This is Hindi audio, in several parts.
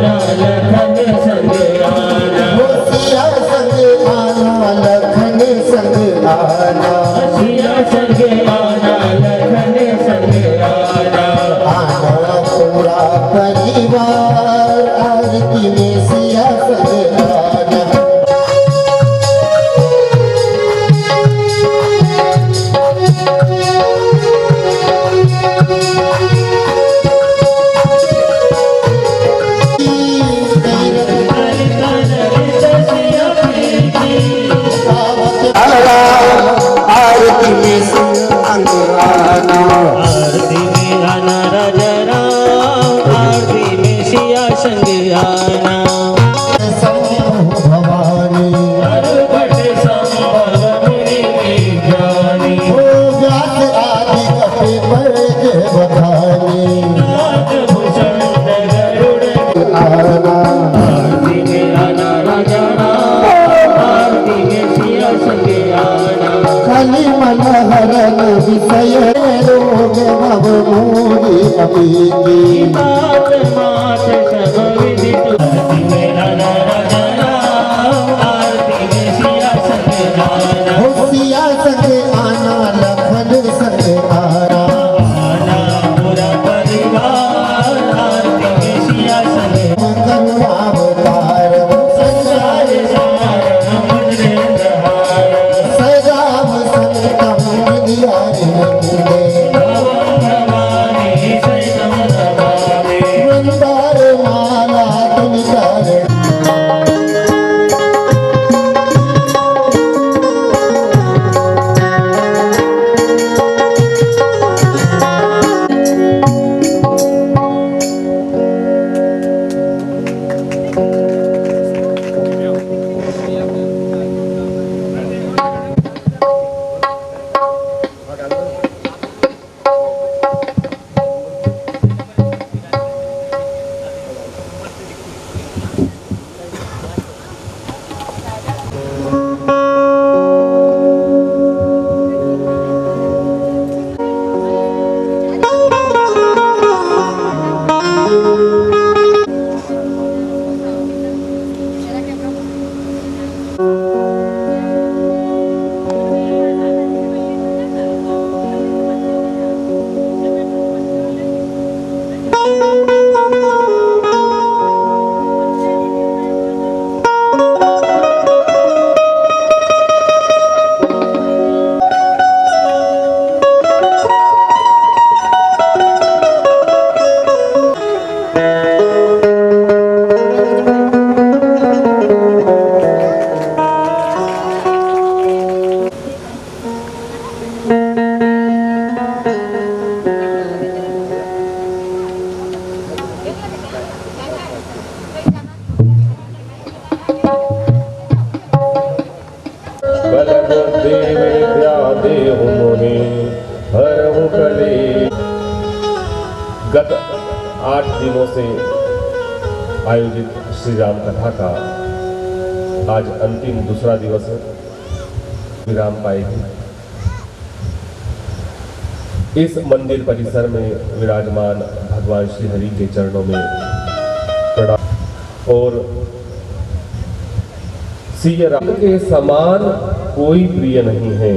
लखन संग आना, सिया संग आना लखन संग आना, सिया संग आना लखन संग आना, आना पूरा परिवार आरती में सिया संग आना। आरती में संग आना, आरती में आना राजा राम, आरती में सिया संग आना, भवानी हरभट संभव मुनि विज्ञानी, व्यास आदि कपि पर बखानी, नागभूषण गरुड़ आना आरती में आना राजा राम, आरती में सिया संग आना, खाली मन हरण विषय रोग भव मोहि अभिगी, तात मात सब विदित, आरती में आना राजा राम, आरती में सिया संग आना, हो सिया संग आना लखन संग आना, आना पूरा परिवार, आरती में सिया संग करुणावतार संसार सार अमरेंद्र हार, सदाम संतम विद्यारि भवं भवानी सहितं नमामि, वृंदार माला तुनिकार गत 8 दिनों से आयोजित श्री राम कथा का आज अंतिम दूसरा दिवस है। विराम पाएगी। इस मंदिर परिसर में विराजमान भगवान श्री हरि के चरणों में प्रणाम। और सिया राम के समान कोई प्रिय नहीं है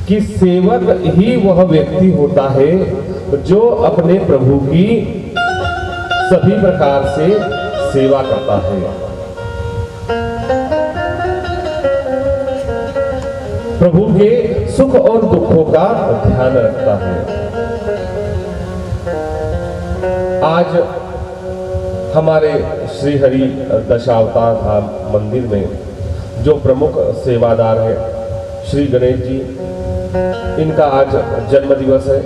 कि सेवक ही वह व्यक्ति होता है जो अपने प्रभु की सभी प्रकार से सेवा करता है। प्रभु के सुख और दुखों का ध्यान रखता है। आज हमारे श्री हरि दशावतार धाम मंदिर में जो प्रमुख सेवादार है श्री गणेश जी, इनका आज जन्म दिवस है।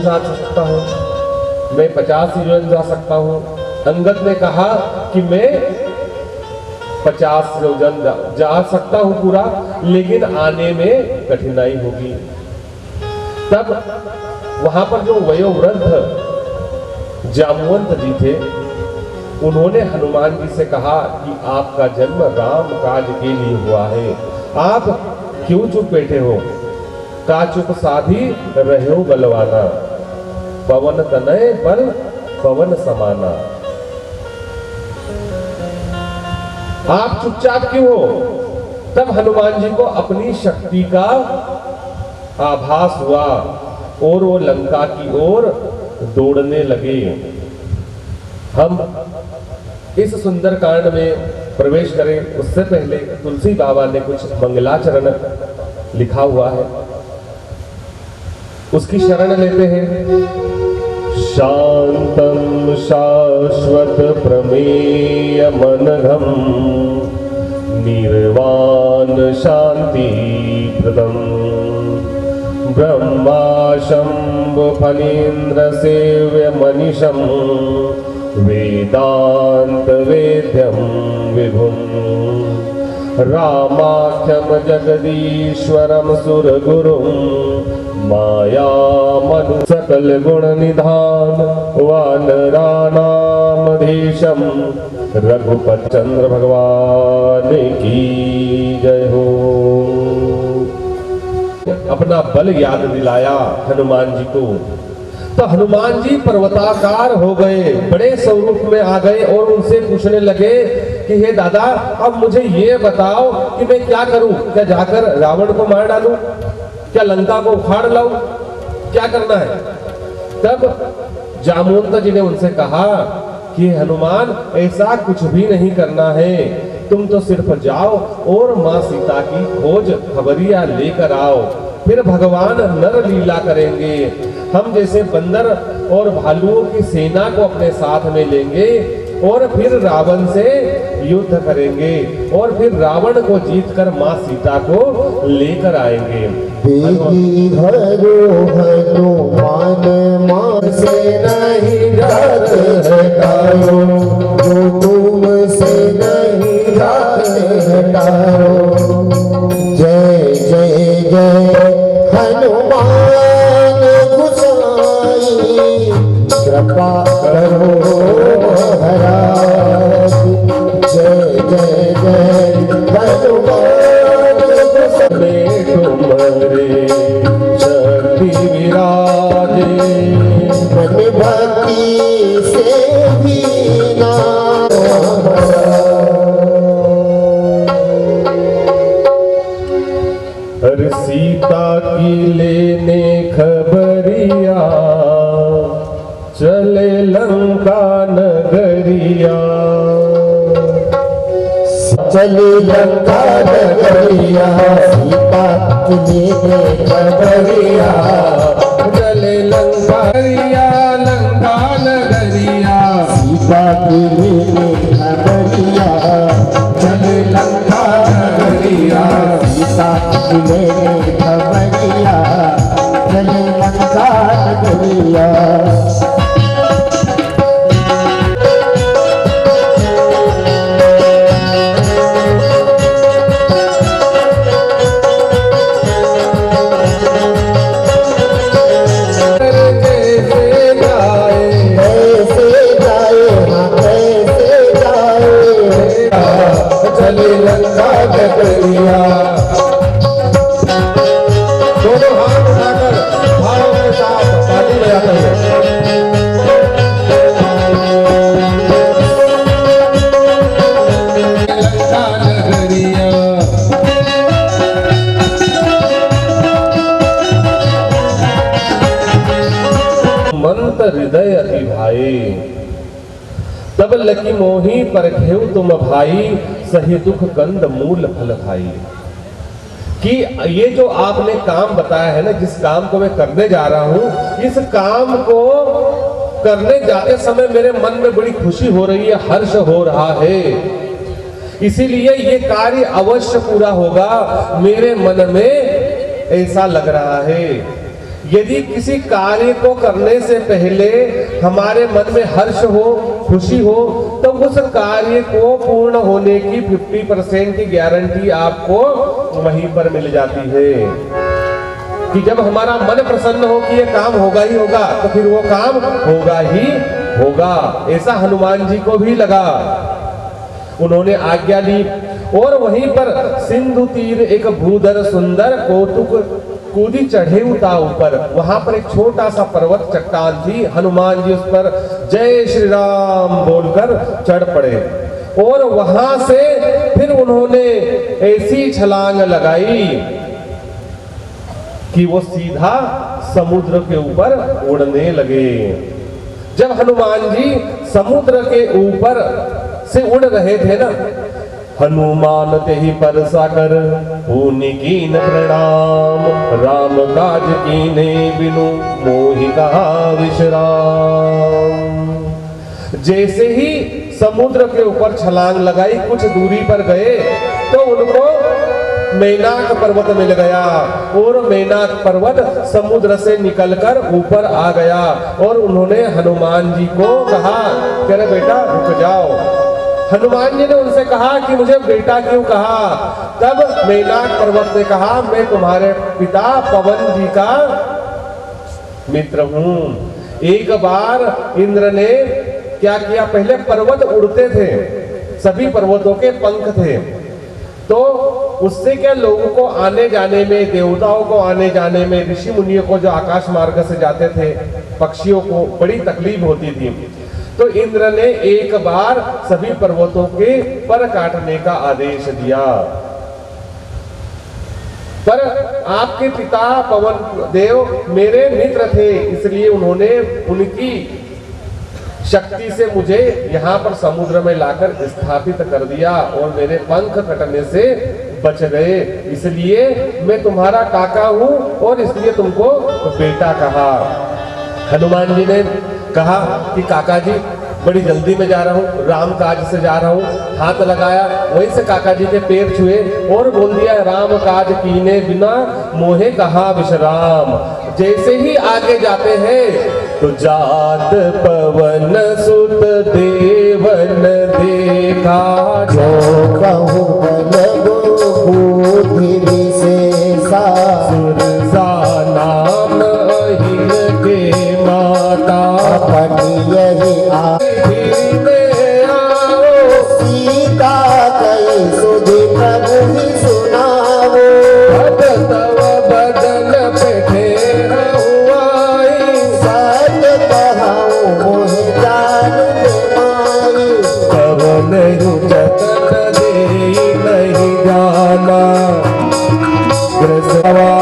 जा सकता हूँ, मैं 50 योजन जा सकता हूँ। अंगद ने कहा कि मैं 50 योजन जा सकता हूं पूरा, लेकिन आने में कठिनाई होगी। तब वहां पर जो वयोवृद्ध जामवंत जी थे, उन्होंने हनुमान जी से कहा कि आपका जन्म राम काज के लिए हुआ है, आप क्यों चुप बैठे हो? का चुप साधी रहो बलवाना, पवन तनय बल पवन समाना। आप चुपचाप क्यों हो? तब हनुमान जी को अपनी शक्ति का आभास हुआ और वो लंका की ओर दौड़ने लगे। हम इस सुंदर कांड में प्रवेश करें उससे पहले तुलसी बाबा ने कुछ मंगलाचरण लिखा हुआ है, उसकी शरण लेते हैं। शांतम शाश्वत प्रमेय मनघम निर्वाण शांति प्रदम ब्रह्मा शंभु फलीन्द्र सेव्य मनीषम वेदांत वेद्यम विभुम रामाख्यम जगदीश्वरम सुरगुरुम माया मनु सकल गुण निधान वानरानामधीशम रघुपति चंद्र भगवान की जय हो। अपना बल याद दिलाया हनुमान जी को, तो हनुमान जी पर्वताकार हो गए, बड़े स्वरूप में आ गए और उनसे पूछने लगे कि हे दादा, अब मुझे ये बताओ कि मैं क्या करूं? क्या जाकर रावण को मार डालूं? क्या लंका को उखाड़ लाऊं? क्या करना है? तब जामवंत जी ने उनसे कहा कि हनुमान, ऐसा कुछ भी नहीं करना है, तुम तो सिर्फ जाओ और माँ सीता की खोज खबरिया लेकर आओ, फिर भगवान नर लीला करेंगे। हम जैसे बंदर और भालुओं की सेना को अपने साथ में लेंगे और फिर रावण से युद्ध करेंगे और फिर रावण को जीतकर माँ सीता को लेकर आएंगे। बेगी हरो हनुमान मां से नहीं डरते हटाओ, जो तुमसे नहीं डरते हटाओ। जय जय जय हनुमान गोसाई, कृपा करो महाराज। जय जय जय हनुमान गोसाई, तुम्हारे शक्ति विराजे, मन भक्ति से भी हर सीता की लेने खबरिया, चले लंका नगरिया। चले लंका नगरिया, सीता की लेने खबरिया। चले लंका लंका नगरिया, सीता की लेने खबरिया। चले लंका नगरिया। सीता की लेने खबरिया, चले लंका नगरिया। चले लंका नगरिया। दोनों हाथ उठाकर भाव के साथ ताली बजाते हैं। लंका नगरिया। मंत हृदय अति भाई, तब लकी मोही परखेउ तुम भाई, सही दुख कंद मूल फल खाई। कि ये जो आपने काम बताया है ना, जिस काम को मैं करने जा रहा हूं, इस काम को करने जाते समय मेरे मन में बड़ी खुशी हो रही है, हर्ष हो रहा है, इसीलिए ये कार्य अवश्य पूरा होगा, मेरे मन में ऐसा लग रहा है। यदि किसी कार्य को करने से पहले हमारे मन में हर्ष हो, खुशी हो, तो उस कार्य को पूर्ण होने की 50% की गारंटी आपको वहीं पर मिल जाती है। कि जब हमारा मन प्रसन्न हो कि ये काम होगा ही होगा, तो फिर वो काम होगा ही होगा। ऐसा हनुमान जी को भी लगा। उन्होंने आज्ञा ली और वहीं पर सिंधु तीर एक भूधर सुंदर कौतुक कूदी चढ़े उता ऊपर। वहां पर एक छोटा सा पर्वत चट्टान थी। हनुमान जी उस पर जय श्री राम बोलकर चढ़ पड़े और वहां से फिर उन्होंने ऐसी छलांग लगाई कि वो सीधा समुद्र के ऊपर उड़ने लगे। जब हनुमान जी समुद्र के ऊपर से उड़ रहे थे ना, हनुमान ते ही पर साकर पुनि कीन प्रणाम, राम काज कीने बिनु मोहि कहा विश्राम। जैसे ही समुद्र के ऊपर छलांग लगाई, कुछ दूरी पर गए तो उनको मैनाक पर्वत मिल गया और मैनाक पर्वत समुद्र से निकलकर ऊपर आ गया और उन्होंने हनुमान जी को कहा कि अरे बेटा रुक जाओ। हनुमान जी ने उनसे कहा कि मुझे बेटा क्यों कहा? तब मैनाक पर्वत ने कहा मैं तुम्हारे पिता पवन जी का मित्र हूं। एक बार इंद्र ने क्या किया, पहले पर्वत उड़ते थे, सभी पर्वतों के पंख थे, तो उससे क्या लोगों को आने जाने में, देवताओं को आने जाने में, ऋषि मुनियों को जो आकाश मार्ग से जाते थे, पक्षियों को बड़ी तकलीफ होती थी। तो इंद्र ने एक बार सभी पर्वतों के पर काटने का आदेश दिया। पर आपके पिता पवन देव मेरे मित्र थे, इसलिए उन्होंने उनकी शक्ति से मुझे यहाँ पर समुद्र में लाकर स्थापित कर दिया और मेरे पंख कटने से बच गए, इसलिए मैं तुम्हारा काका हूँ और इसलिए तुमको बेटा कहा। हनुमान जी ने कहा कि काका जी बड़ी जल्दी में जा रहा हूँ, राम काज से जा रहा हूँ। हाथ लगाया, वहीं से काका जी के पैर छुए और बोल दिया राम काज कीने बिना मोहे कहा विश्राम। जैसे ही आगे जाते हैं तो जात पवन सुत देवन देखा, जो कहूँ बल बुद्धि विशेषा, सुरसा नाम अहिन के माता, अपनी यही सीता कई सुधि प्रभु ही सुनावो, तव बदन पे ठहराई, सत्य कहूँ मोहि जानु माई, तब नहीं जतन दे नहीं जाना, ग्रसवा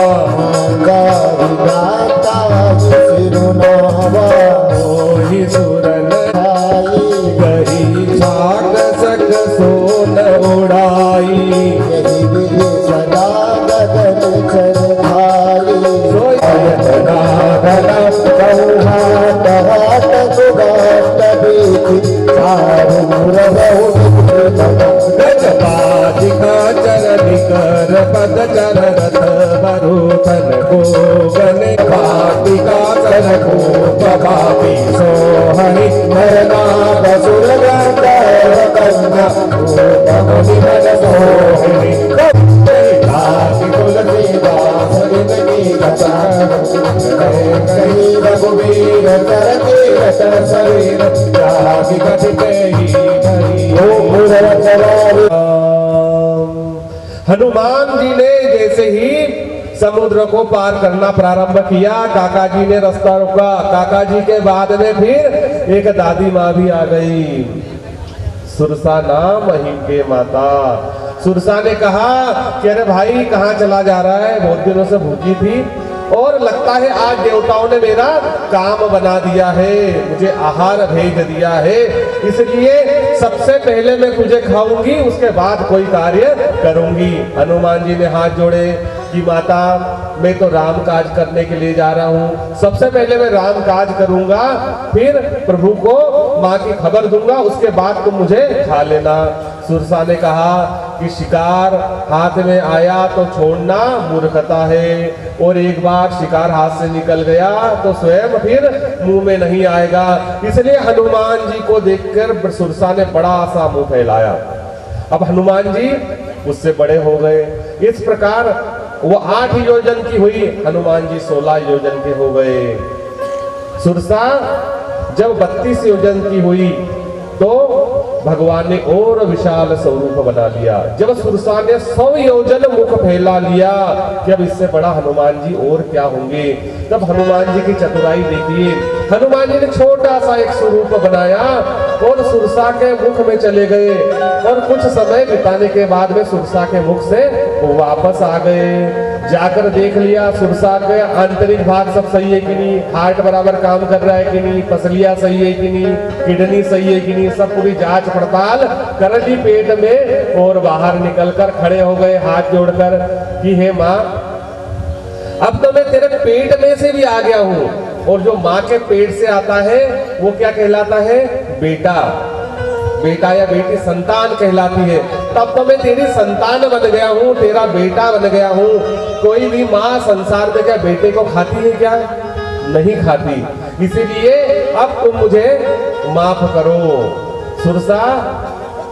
गाता सिरुनावा, मोहि सुरन गही छाक सक सोन उड़ाई, यही विधि सदा गगन चर भाई, सोयत नागन कौहाट हाट सुगाट बीति, चारू रहो गजपादिका चरण कर पद चर रथ बरूथन को गने पादिका चर को पबापी सोहनि मरना बसुर गंधर्व कन्या भगवती मन सोहिनी काकी तुलसीदास जिंदगी कथा कहीं रघुवीर तरके रतर शरीर जाति कथिते ही धरी हनुमान जी ने जैसे ही समुद्र को पार करना प्रारंभ किया, काका जी ने रास्ता रोका। काका जी के बाद में फिर एक दादी माँ भी आ गई, सुरसा नाम अहिम के माता। सुरसा ने कहा कि अरे भाई कहाँ चला जा रहा है, बहुत दिनों से भूखी थी और लगता है आज देवताओं ने मेरा काम बना दिया है, मुझे आहार भेज दिया है, इसलिए सबसे पहले मैं तुझे खाऊंगी, उसके बाद कोई कार्य करूंगी। हनुमान जी ने हाथ जोड़े कि माता मैं तो राम काज करने के लिए जा रहा हूँ, सबसे पहले मैं राम काज करूंगा, फिर प्रभु को माँ की खबर दूंगा, उसके बाद तुम मुझे खा लेना। सुरसा ने कहा कि शिकार हाथ में आया तो छोड़ना मूर्खता है, और एक बार शिकार हाथ से निकल गया तो स्वयं फिर मुंह में नहीं आएगा। इसलिए हनुमान जी को देखकर सुरसा ने बड़ा सा मुंह फैलाया। अब हनुमान जी उससे बड़े हो गए। इस प्रकार वो 8 योजन की हुई, हनुमान जी 16 योजन के हो गए। सुरसा जब 32 योजन की हुई तो भगवान ने और विशाल स्वरूप बना लिया। जब सुरसा ने 100 योजन मुख फैला लिया कि अब इससे बड़ा हनुमान जी और क्या होंगे, तब हनुमान जी की चतुराई देखिए। हनुमान जी ने छोटा सा एक स्वरूप बनाया और सुरसा के मुख में चले गए, और कुछ समय बिताने के बाद में सुरसा के मुख से वापस आ गए। जाकर देख लिया सुरसा के आंतरिक भाग सब सही है कि नहीं, हार्ट बराबर काम कर रहा है कि नहीं, पसलियां सही है कि नहीं, किडनी सही है कि नहीं, सब पूरी जांच पड़ताल कर ली पेट में, और बाहर निकलकर खड़े हो गए हाथ जोड़कर कि हे माँ, अब तो मैं तेरे पेट में से भी आ गया हूँ, और जो माँ के पेट से आता है वो क्या कहलाता है? बेटा। बेटा या बेटी संतान कहलाती है। तब तो मैं तेरी संतान बन गया हूँ, तेरा बेटा बन गया हूँ। कोई भी माँ संसार में क्या बेटे को खाती है क्या? नहीं खाती। इसीलिए अब तुम मुझे माफ करो। सुरसा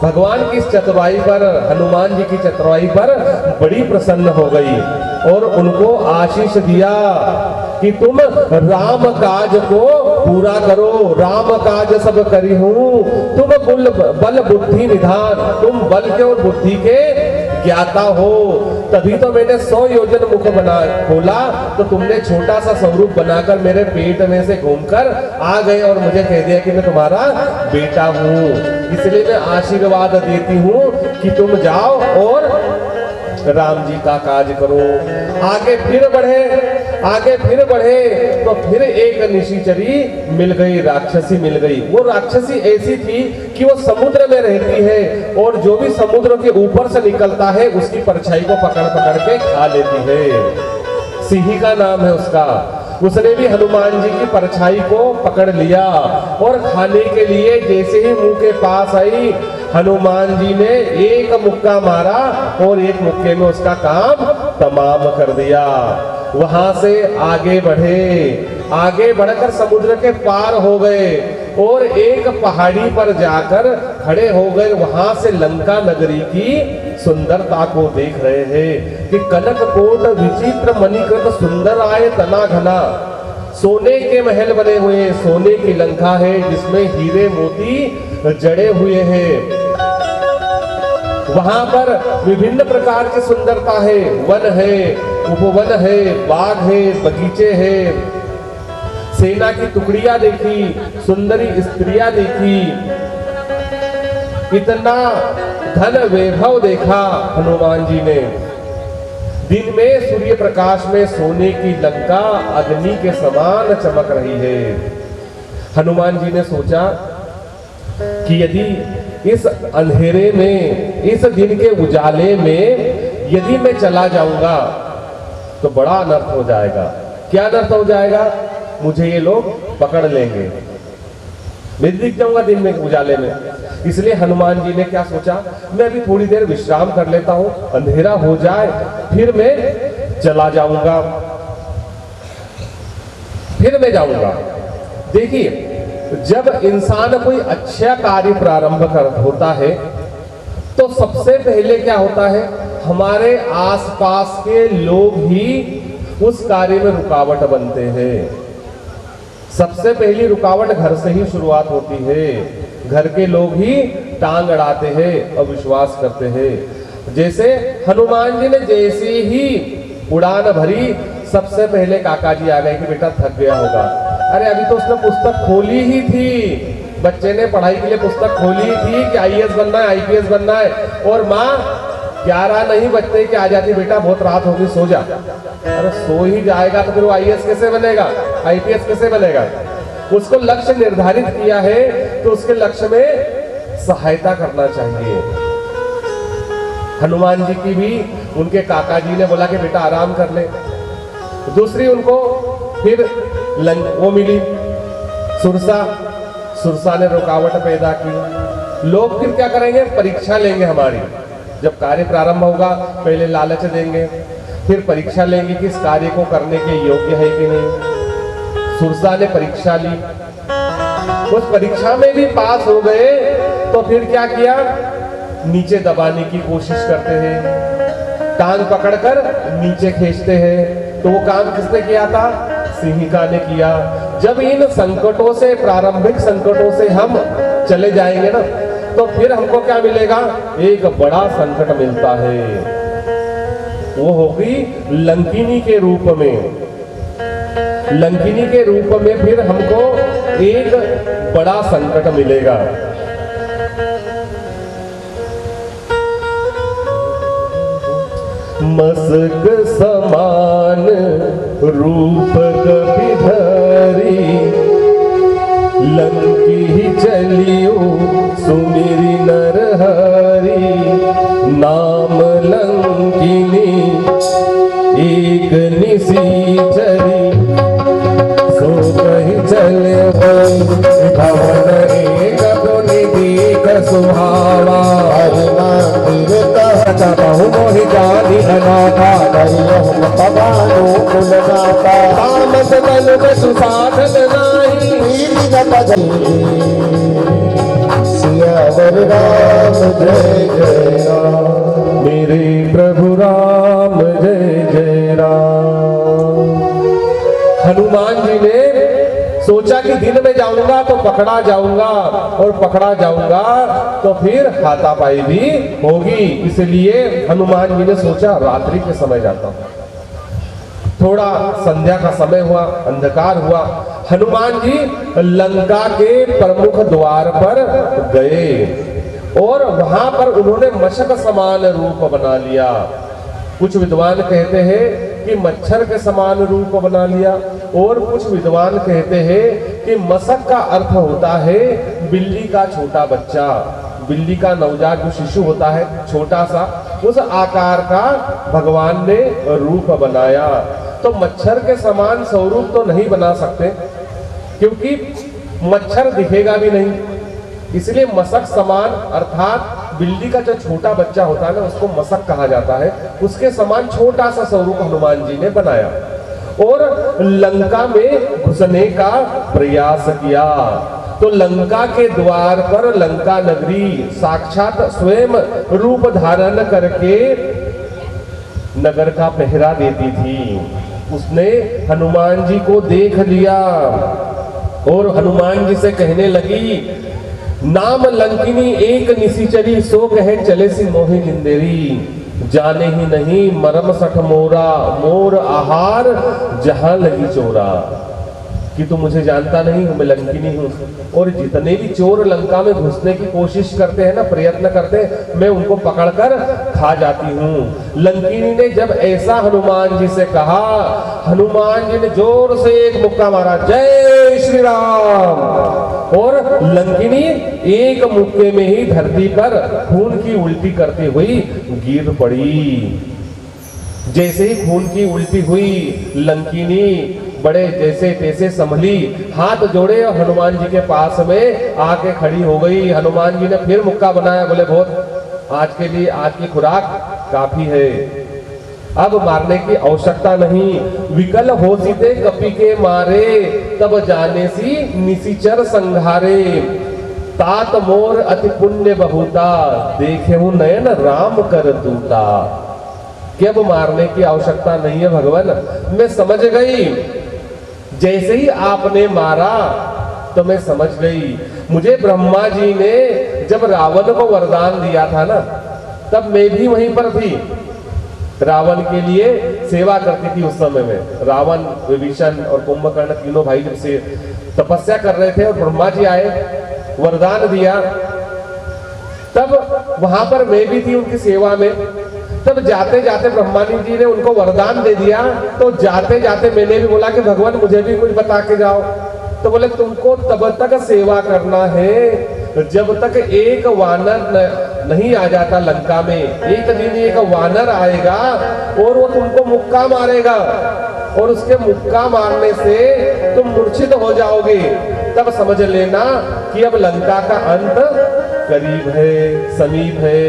भगवान की इस चतुराई पर, हनुमान जी की चतुराई पर बड़ी प्रसन्न हो गई और उनको आशीष दिया कि तुम राम काज को पूरा करो। राम काज सब करी हूँ, तुम बल बुद्धि निधान, तुम बल के और बुद्धि के ज्ञाता हो। तभी तो मैंने 100 योजन मुख बना खोला, तो तुमने छोटा सा स्वरूप बनाकर मेरे पेट में से घूमकर आ गए और मुझे कह दिया कि मैं तुम्हारा बेटा हूँ। इसलिए मैं आशीर्वाद देती हूँ कि तुम जाओ और राम जी का काज करो। आगे फिर बढ़े तो फिर एक निशाचरी मिल गई, राक्षसी मिल गई। वो राक्षसी ऐसी थी कि वो समुद्र में रहती है और जो भी समुद्र के ऊपर से निकलता है उसकी परछाई को पकड़ पकड़ के खा लेती है। सिंही का नाम है उसका। उसने भी हनुमान जी की परछाई को पकड़ लिया और खाने के लिए जैसे ही मुंह के पास आई, हनुमान जी ने एक मुक्का मारा और एक मुक्के में उसका काम तमाम कर दिया। वहां से आगे बढ़कर समुद्र के पार हो गए और एक पहाड़ी पर जाकर खड़े हो गए। वहां से लंका नगरी की सुंदरता को देख रहे हैं कि कनक कोट विचित्र मणिकृत सुंदर आए तना घना। सोने के महल बने हुए, सोने की लंका है जिसमें हीरे मोती जड़े हुए हैं। वहां पर विभिन्न प्रकार की सुंदरता है, वन है, उपवन है, बाग है, बगीचे हैं। सेना की टुकड़ियां देखी, सुंदरी स्त्रियां देखी, इतना धन वैभव देखा हनुमान जी ने। दिन में सूर्य प्रकाश में सोने की लंका अग्नि के समान चमक रही है। हनुमान जी ने सोचा कि यदि इस अंधेरे में, इस दिन के उजाले में यदि मैं चला जाऊंगा तो बड़ा अनर्थ हो जाएगा। क्या अनर्थ हो जाएगा? मुझे ये लोग पकड़ लेंगे, मैं दिख जाऊंगा दिन में उजाले में। इसलिए हनुमान जी ने क्या सोचा, मैं अभी थोड़ी देर विश्राम कर लेता हूं, अंधेरा हो जाए फिर मैं चला जाऊंगा, फिर मैं जाऊंगा। देखिए, जब इंसान कोई अच्छा कार्य प्रारंभ होता है तो सबसे पहले क्या होता है, हमारे आसपास के लोग ही उस कार्य में रुकावट बनते हैं। सबसे पहली रुकावट घर से ही शुरुआत होती है। घर के लोग ही टांग अड़ाते हैं और विश्वास करते हैं। जैसे हनुमान जी ने जैसे ही उड़ान भरी, सबसे पहले काका जी आ गए कि बेटा थक गया होगा। अरे अभी तो उसने पुस्तक खोली ही थी, बच्चे ने पढ़ाई के लिए पुस्तक खोली ही थी कि आईएएस बनना है, आईपीएस बनना है, और माँ 11 नहीं बजते कि आ जाती, बेटा बहुत रात होगी सो जा। अरे सो ही जाएगा तो फिर वो आईएएस कैसे बनेगा, आईपीएस कैसे बनेगा? उसको लक्ष्य निर्धारित किया है तो उसके लक्ष्य में सहायता करना चाहिए। हनुमान जी की भी उनके काका जी ने बोला कि बेटा आराम कर ले। दूसरी उनको फिर वो मिली सुरसा ने रुकावट पैदा की। लोग फिर क्या करेंगे, परीक्षा लेंगे हमारी। जब कार्य प्रारंभ होगा पहले लालच देंगे, फिर परीक्षा लेंगे कि इस कार्य को करने के योग्य है कि नहीं। सुरसा ने परीक्षा ली, उस परीक्षा में भी पास हो गए तो फिर क्या किया, नीचे दबाने की कोशिश करते हैं, टांग पकड़कर नीचे खींचते हैं। तो वो काम किसने किया था, सिंहिका ने किया। जब इन संकटों से, प्रारंभिक संकटों से हम चले जाएंगे ना, तो फिर हमको क्या मिलेगा, एक बड़ा संकट मिलता है। वो होगी लंकिनी के रूप में। लंकिनी के रूप में फिर हमको एक बड़ा संकट मिलेगा। मसक समान रूप कपिधरी, लंकी ही चलियो सुमिरी नरहरी। नाम लंकिनी एक निसीचरी, सो कहीं चले भवन एक निधि सुहावा। बहु मोहि जानी अनाथा, तामस बल बसु साधन नाही। सियावर राम जय जय राम, मेरे प्रभु राम जय जय राम। हनुमान जी ने सोचा कि दिन में जाऊंगा तो पकड़ा जाऊंगा, और पकड़ा जाऊंगा तो फिर हाथापाई भी होगी। इसलिए हनुमान जी ने सोचा रात्रि के समय जाता हूं। थोड़ा संध्या का समय हुआ, अंधकार हुआ, हनुमान जी लंका के प्रमुख द्वार पर गए और वहां पर उन्होंने मशक समान रूप बना लिया। कुछ विद्वान कहते हैं कि मच्छर के समान रूप बना लिया, और कुछ विद्वान कहते हैं कि मशक का अर्थ होता है बिल्ली का छोटा बच्चा। बिल्ली का नवजात जो शिशु होता है छोटा सा, उस आकार का भगवान ने रूप बनाया। तो मच्छर के समान स्वरूप तो नहीं बना सकते, क्योंकि मच्छर दिखेगा भी नहीं, इसलिए मशक समान अर्थात बिल्ली का जो छोटा बच्चा होता है ना, उसको मशक कहा जाता है। उसके समान छोटा सा स्वरूप हनुमान जी ने बनाया और लंका में घुसने का प्रयास किया। तो लंका के द्वार पर लंका नगरी साक्षात स्वयं रूप धारण करके नगर का पहरा देती थी। उसने हनुमान जी को देख लिया और हनुमान जी से कहने लगी, नाम लंकिनी एक निसीचरी, सो कहे चले सी मोहि निंदेरी। जाने ही नहीं मरम सठ मोरा, मोर आहार जहां लगी चोरा। कि तू मुझे जानता नहीं हूं, मैं लंकिनी हूं, और जितने भी चोर लंका में घुसने की कोशिश करते हैं ना, प्रयत्न करते हैं, मैं उनको पकड़कर खा जाती हूं। लंकिनी ने जब ऐसा हनुमान जी से कहा, हनुमान जी ने जोर से एक मुक्का मारा, जय श्री राम, और लंकिनी एक मुक्के में ही धरती पर खून की उल्टी करती हुई गिर पड़ी। जैसे ही खून की उल्टी हुई, लंकिनी बड़े जैसे तैसे संभली, हाथ जोड़े और हनुमान जी के पास में आके खड़ी हो गई। हनुमान जी ने फिर मुक्का बनाया, बोले बहुत आज के लिए आज की खुराक काफी है, अब मारने की आवश्यकता नहीं। विकल हो सीते कपि के मारे, तब जाने सी निसीचर संघारे। तात मोर अति पुण्य बहुता, देखे हूं नयन राम कर दूता। कि अब मारने की आवश्यकता नहीं है भगवान, मैं समझ गई। जैसे ही आपने मारा तो मैं समझ गई। मुझे ब्रह्मा जी ने जब रावण को वरदान दिया था ना, तब मैं भी वहीं पर थी, रावण के लिए सेवा करती थी। उस समय में रावण, विभीषण और कुंभकर्ण तीनों भाई जब से तपस्या कर रहे थे और ब्रह्मा जी आए, वरदान दिया, तब वहां पर मैं भी थी उनकी सेवा में। तब जाते जाते ब्रह्मा जी ने उनको वरदान दे दिया, तो जाते जाते मैंने भी बोला कि भगवान मुझे भी कुछ बता के जाओ। तो बोले तुमको तब तक सेवा करना है जब तक एक वानर नहीं आ जाता लंका में। एक दिन एक वानर आएगा और वो तुमको मुक्का मारेगा, और उसके मुक्का मारने से तुम मूर्छित हो जाओगे। तब समझ लेना कि अब लंका का अंत करीब है, समीप है।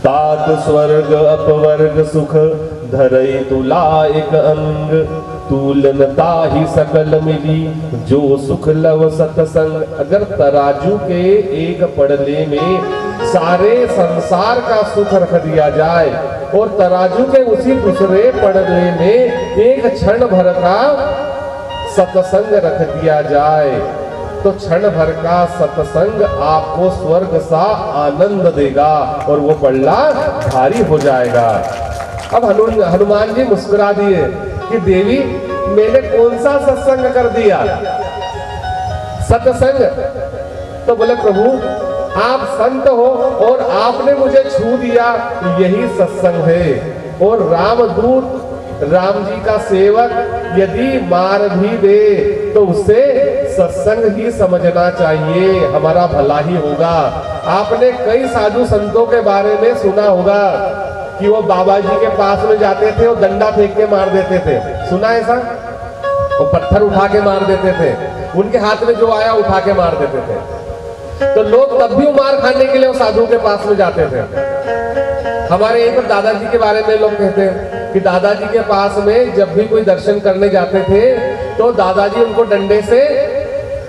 तात स्वर्ग अपवर्ग सुख धरई तुला एक अंग, तुलनता ही सकल मिली जो सुख लव सतसंग। अगर तराजू के एक पड़ले में सारे संसार का सुख रख दिया जाए और तराजू के उसी दूसरे पड़ले में एक क्षण भर का सत्संग रख दिया जाए तो क्षण भर का सत्संग आपको स्वर्ग सा आनंद देगा और वो पल्ला भारी हो जाएगा। अब हनुमान जी मुस्कुरा दिए कि देवी मैंने कौन सा सत्संग कर दिया? सत्संग? तो बोले प्रभु आप संत हो और आपने मुझे छू दिया, यही सत्संग है। और रामदूत राम जी का सेवक यदि मार भी दे तो उसे सत्संग ही समझना चाहिए, हमारा भला ही होगा। आपने कई साधु संतों के बारे में सुना होगा कि वो बाबा जी के पास में जाते थे और डंडा फेंक के मार देते थे, सुना ऐसा? वो पत्थर उठा के मार देते थे, उनके हाथ में जो आया उठा के मार देते थे। तो लोग तब भी मार खाने के लिए उस साधु के पास में जाते थे। हमारे यहीं पर दादाजी के बारे में लोग कहते हैं कि दादाजी के पास में जब भी कोई दर्शन करने जाते थे तो दादाजी उनको डंडे से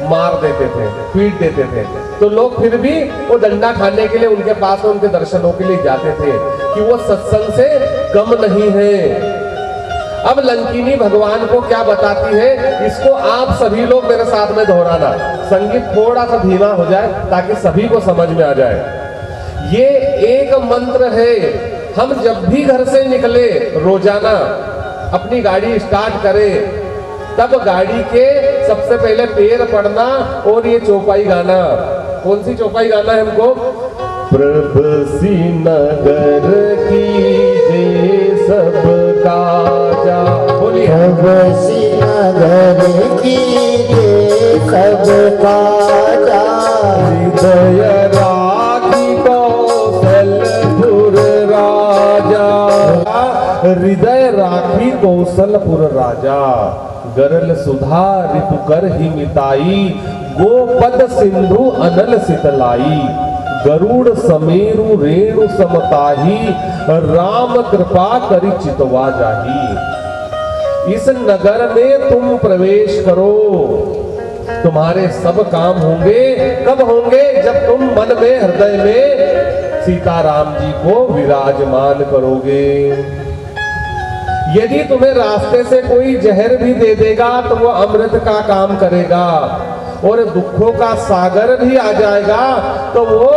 मार देते थे, पीट देते थे। तो लोग फिर भी वो डंडा खाने के लिए उनके पास में उनके दर्शनों के लिए जाते थे कि वो सत्संग से कम नहीं है। अब लंकिनी भगवान को क्या बताती है, इसको आप सभी लोग मेरे साथ में दोहराना। संगीत थोड़ा सा धीमा हो जाए ताकि सभी को समझ में आ जाए। ये एक मंत्र है, हम जब भी घर से निकले रोजाना अपनी गाड़ी स्टार्ट करें तब गाड़ी के सबसे पहले पैर पड़ना और ये चौपाई गाना। कौन सी चौपाई गाना है हमको? प्रभसी नगर की जय सब काजा। बोलिए प्रभसी नगर की जय सब काजा। हृदय राखी कौशलपुर राजा, हृदय राखी कौशलपुर राजा। गरल सुधा रिपुकर ही मिताई, गोपद सिंधु अनल सितलाई। गरुड़ समेरु रेणु समताही, राम कृपा करी चितवा जाही। इस नगर में तुम प्रवेश करो, तुम्हारे सब काम होंगे। कब होंगे? जब तुम मन में हृदय में सीताराम जी को विराजमान करोगे। यदि तुम्हें रास्ते से कोई जहर भी दे देगा तो वो अमृत का काम करेगा, और दुखों का सागर भी आ जाएगा तो वो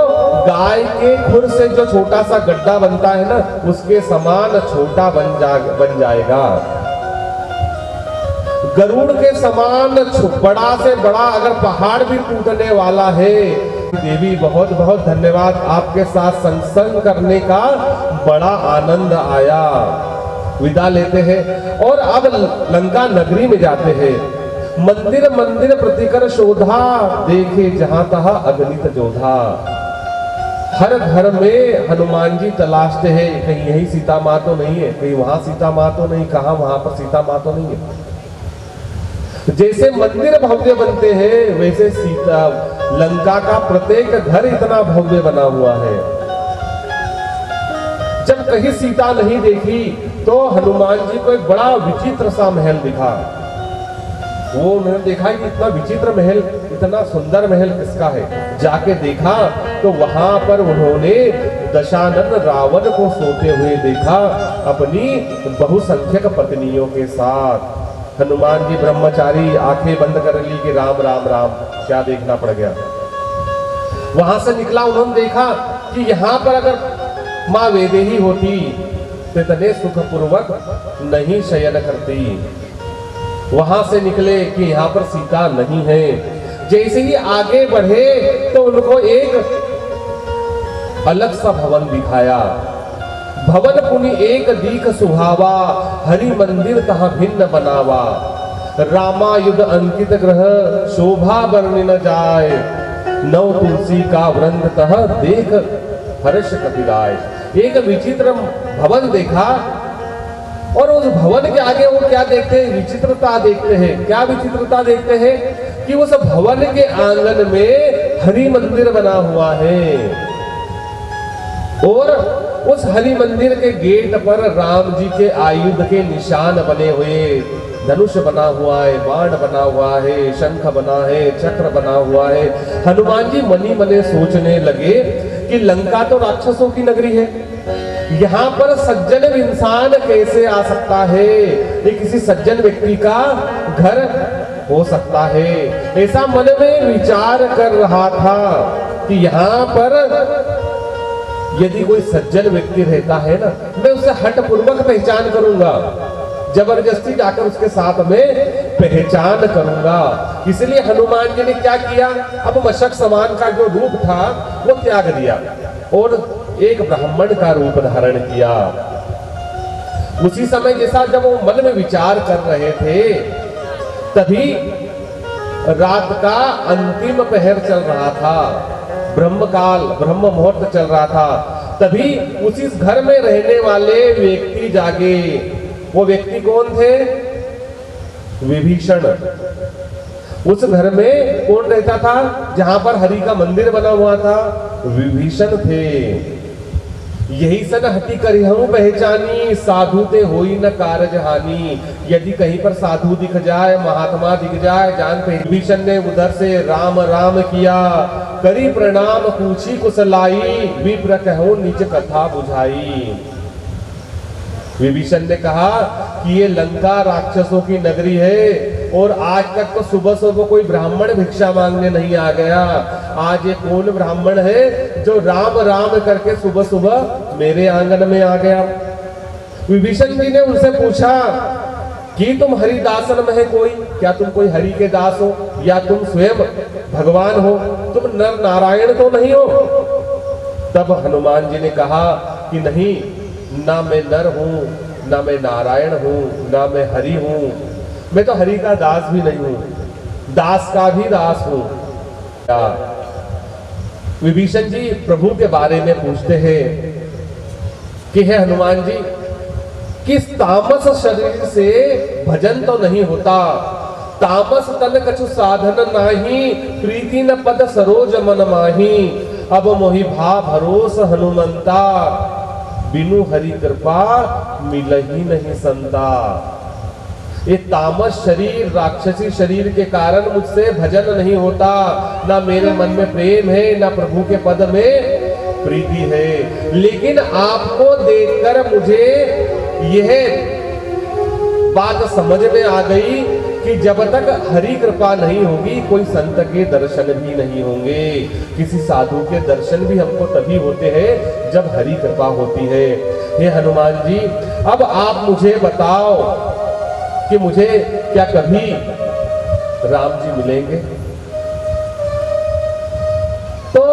गाय के खुर से जो छोटा सा गड्ढा बनता है ना, उसके समान छोटा बन जाएगा। गरुड़ के समान बड़ा से बड़ा अगर पहाड़ भी टूटने वाला है। देवी बहुत बहुत धन्यवाद, आपके साथ सत्संग करने का बड़ा आनंद आया। विदा लेते हैं और अब लंका नगरी में जाते हैं। मंदिर मंदिर प्रतिकर शोधा, देखे जहां तहां अगणित जोधा। हर घर में हनुमान जी तलाशते हैं, कहीं यही सीता माँ तो नहीं है, कहीं वहां सीता माँ तो नहीं, कहां वहां पर सीता माँ तो नहीं है। जैसे मंदिर भव्य बनते हैं वैसे सीता लंका का प्रत्येक घर इतना भव्य बना हुआ है। जब कहीं सीता नहीं देखी तो हनुमान जी को एक बड़ा विचित्र सा महल दिखा। वो उन्होंने देखा कि इतना विचित्र महल, इतना सुंदर महल किसका है। जाके देखा तो वहां पर उन्होंने दशानन रावण को सोते हुए देखा अपनी बहुसंख्यक पत्नियों के साथ। हनुमान जी ब्रह्मचारी आंखें बंद कर ली कि राम राम राम, क्या देखना पड़ गया। वहां से निकला, उन्होंने देखा कि यहाँ पर अगर माँ वैदेही होती तो इतने सुखपूर्वक नहीं शयन करती। वहां से निकले कि यहाँ पर सीता नहीं है। जैसे ही आगे बढ़े तो उनको एक अलग सा भवन दिखाया। भवन पुनि एक दीख सुहावा, हरि मंदिर तहाँ भिन्न बनावा। रामा युद्ध अंकित ग्रह, शोभा वर्णि न जाय। नव तुलसी का वृंद तह, देख हर्ष कपिराय। एक विचित्र भवन देखा और उस भवन के आगे वो क्या देखते हैं? विचित्रता देखते हैं। क्या विचित्रता देखते हैं? कि उस भवन के आंगन में हरि मंदिर बना हुआ है और उस हरि मंदिर के गेट पर राम जी के आयुध के निशान बने हुए, धनुष बना हुआ है, बाण बना हुआ है, शंख बना है, चक्र बना हुआ है। हनुमान जी मनी मने सोचने लगे कि लंका तो राक्षसों की नगरी है, यहाँ पर सज्जन इंसान कैसे आ सकता है? ये किसी सज्जन व्यक्ति का घर हो सकता है। ऐसा मन में विचार कर रहा था कि यहाँ पर यदि कोई सज्जन व्यक्ति रहता है ना, मैं उससे हट पूर्वक पहचान करूंगा, जबरदस्ती जाकर उसके साथ में पहचान करूंगा। इसलिए हनुमान जी ने क्या किया, अब मशक समान का जो रूप था वो त्याग दिया और एक ब्राह्मण का रूप धारण किया। उसी समय जैसा जब वो मन में विचार कर रहे थे, तभी रात का अंतिम पहर चल रहा था, ब्रह्मकाल ब्रह्म मुहूर्त चल रहा था। तभी उसी घर में रहने वाले व्यक्ति जागे। वो व्यक्ति कौन थे? विभीषण। उस घर में कौन रहता था जहां पर हरि का मंदिर बना हुआ था? विभीषण थे। यही सन हटी करिहूं पहचानी, साधु ते होई न कारज हानि। यदि कहीं पर साधु दिख जाए, महात्मा दिख जाए, जान पे। विभीषण ने उधर से राम राम किया, करी प्रणाम पूछी कुशलाई, विप्र कहूं निज कथा बुझाई। विभीषण ने कहा कि ये लंका राक्षसों की नगरी है और आज तक तो सुबह सुबह कोई ब्राह्मण भिक्षा मांगने नहीं आ गया। आज ये कौन ब्राह्मण है जो राम राम करके सुबह सुबह मेरे आंगन में आ गया? विभीषण जी ने उनसे पूछा कि तुम हरिदासन में है कोई? क्या तुम कोई हरि के दास हो या तुम स्वयं भगवान हो? तुम नर नारायण तो नहीं हो? तब हनुमान जी ने कहा कि नहीं, ना मैं नर हूं, ना मैं नारायण हूं, ना मैं हरि हूं, मैं तो हरि का दास भी नहीं हूं, दास का भी दास हूं। विभीषण जी प्रभु के बारे में पूछते हैं कि हे हनुमान जी, किस तामस शरीर से भजन तो नहीं होता, तामस तन कछु साधन नाही, प्रीति न पद सरोज मन माही, अब मोहि भा भरोस हनुमंता, बिनु हरि कृपा मिलही नहीं संता। ये तामस शरीर, राक्षसी शरीर के कारण मुझसे भजन नहीं होता, ना मेरे मन में प्रेम है, ना प्रभु के पद में प्रीति है। लेकिन आपको देखकर मुझे यह बात समझ में आ गई कि जब तक हरि कृपा नहीं होगी, कोई संत के दर्शन भी नहीं होंगे। किसी साधु के दर्शन भी हमको तभी होते हैं जब हरि कृपा होती है। हे हनुमान जी, अब आप मुझे बताओ कि मुझे क्या कभी राम जी मिलेंगे? तो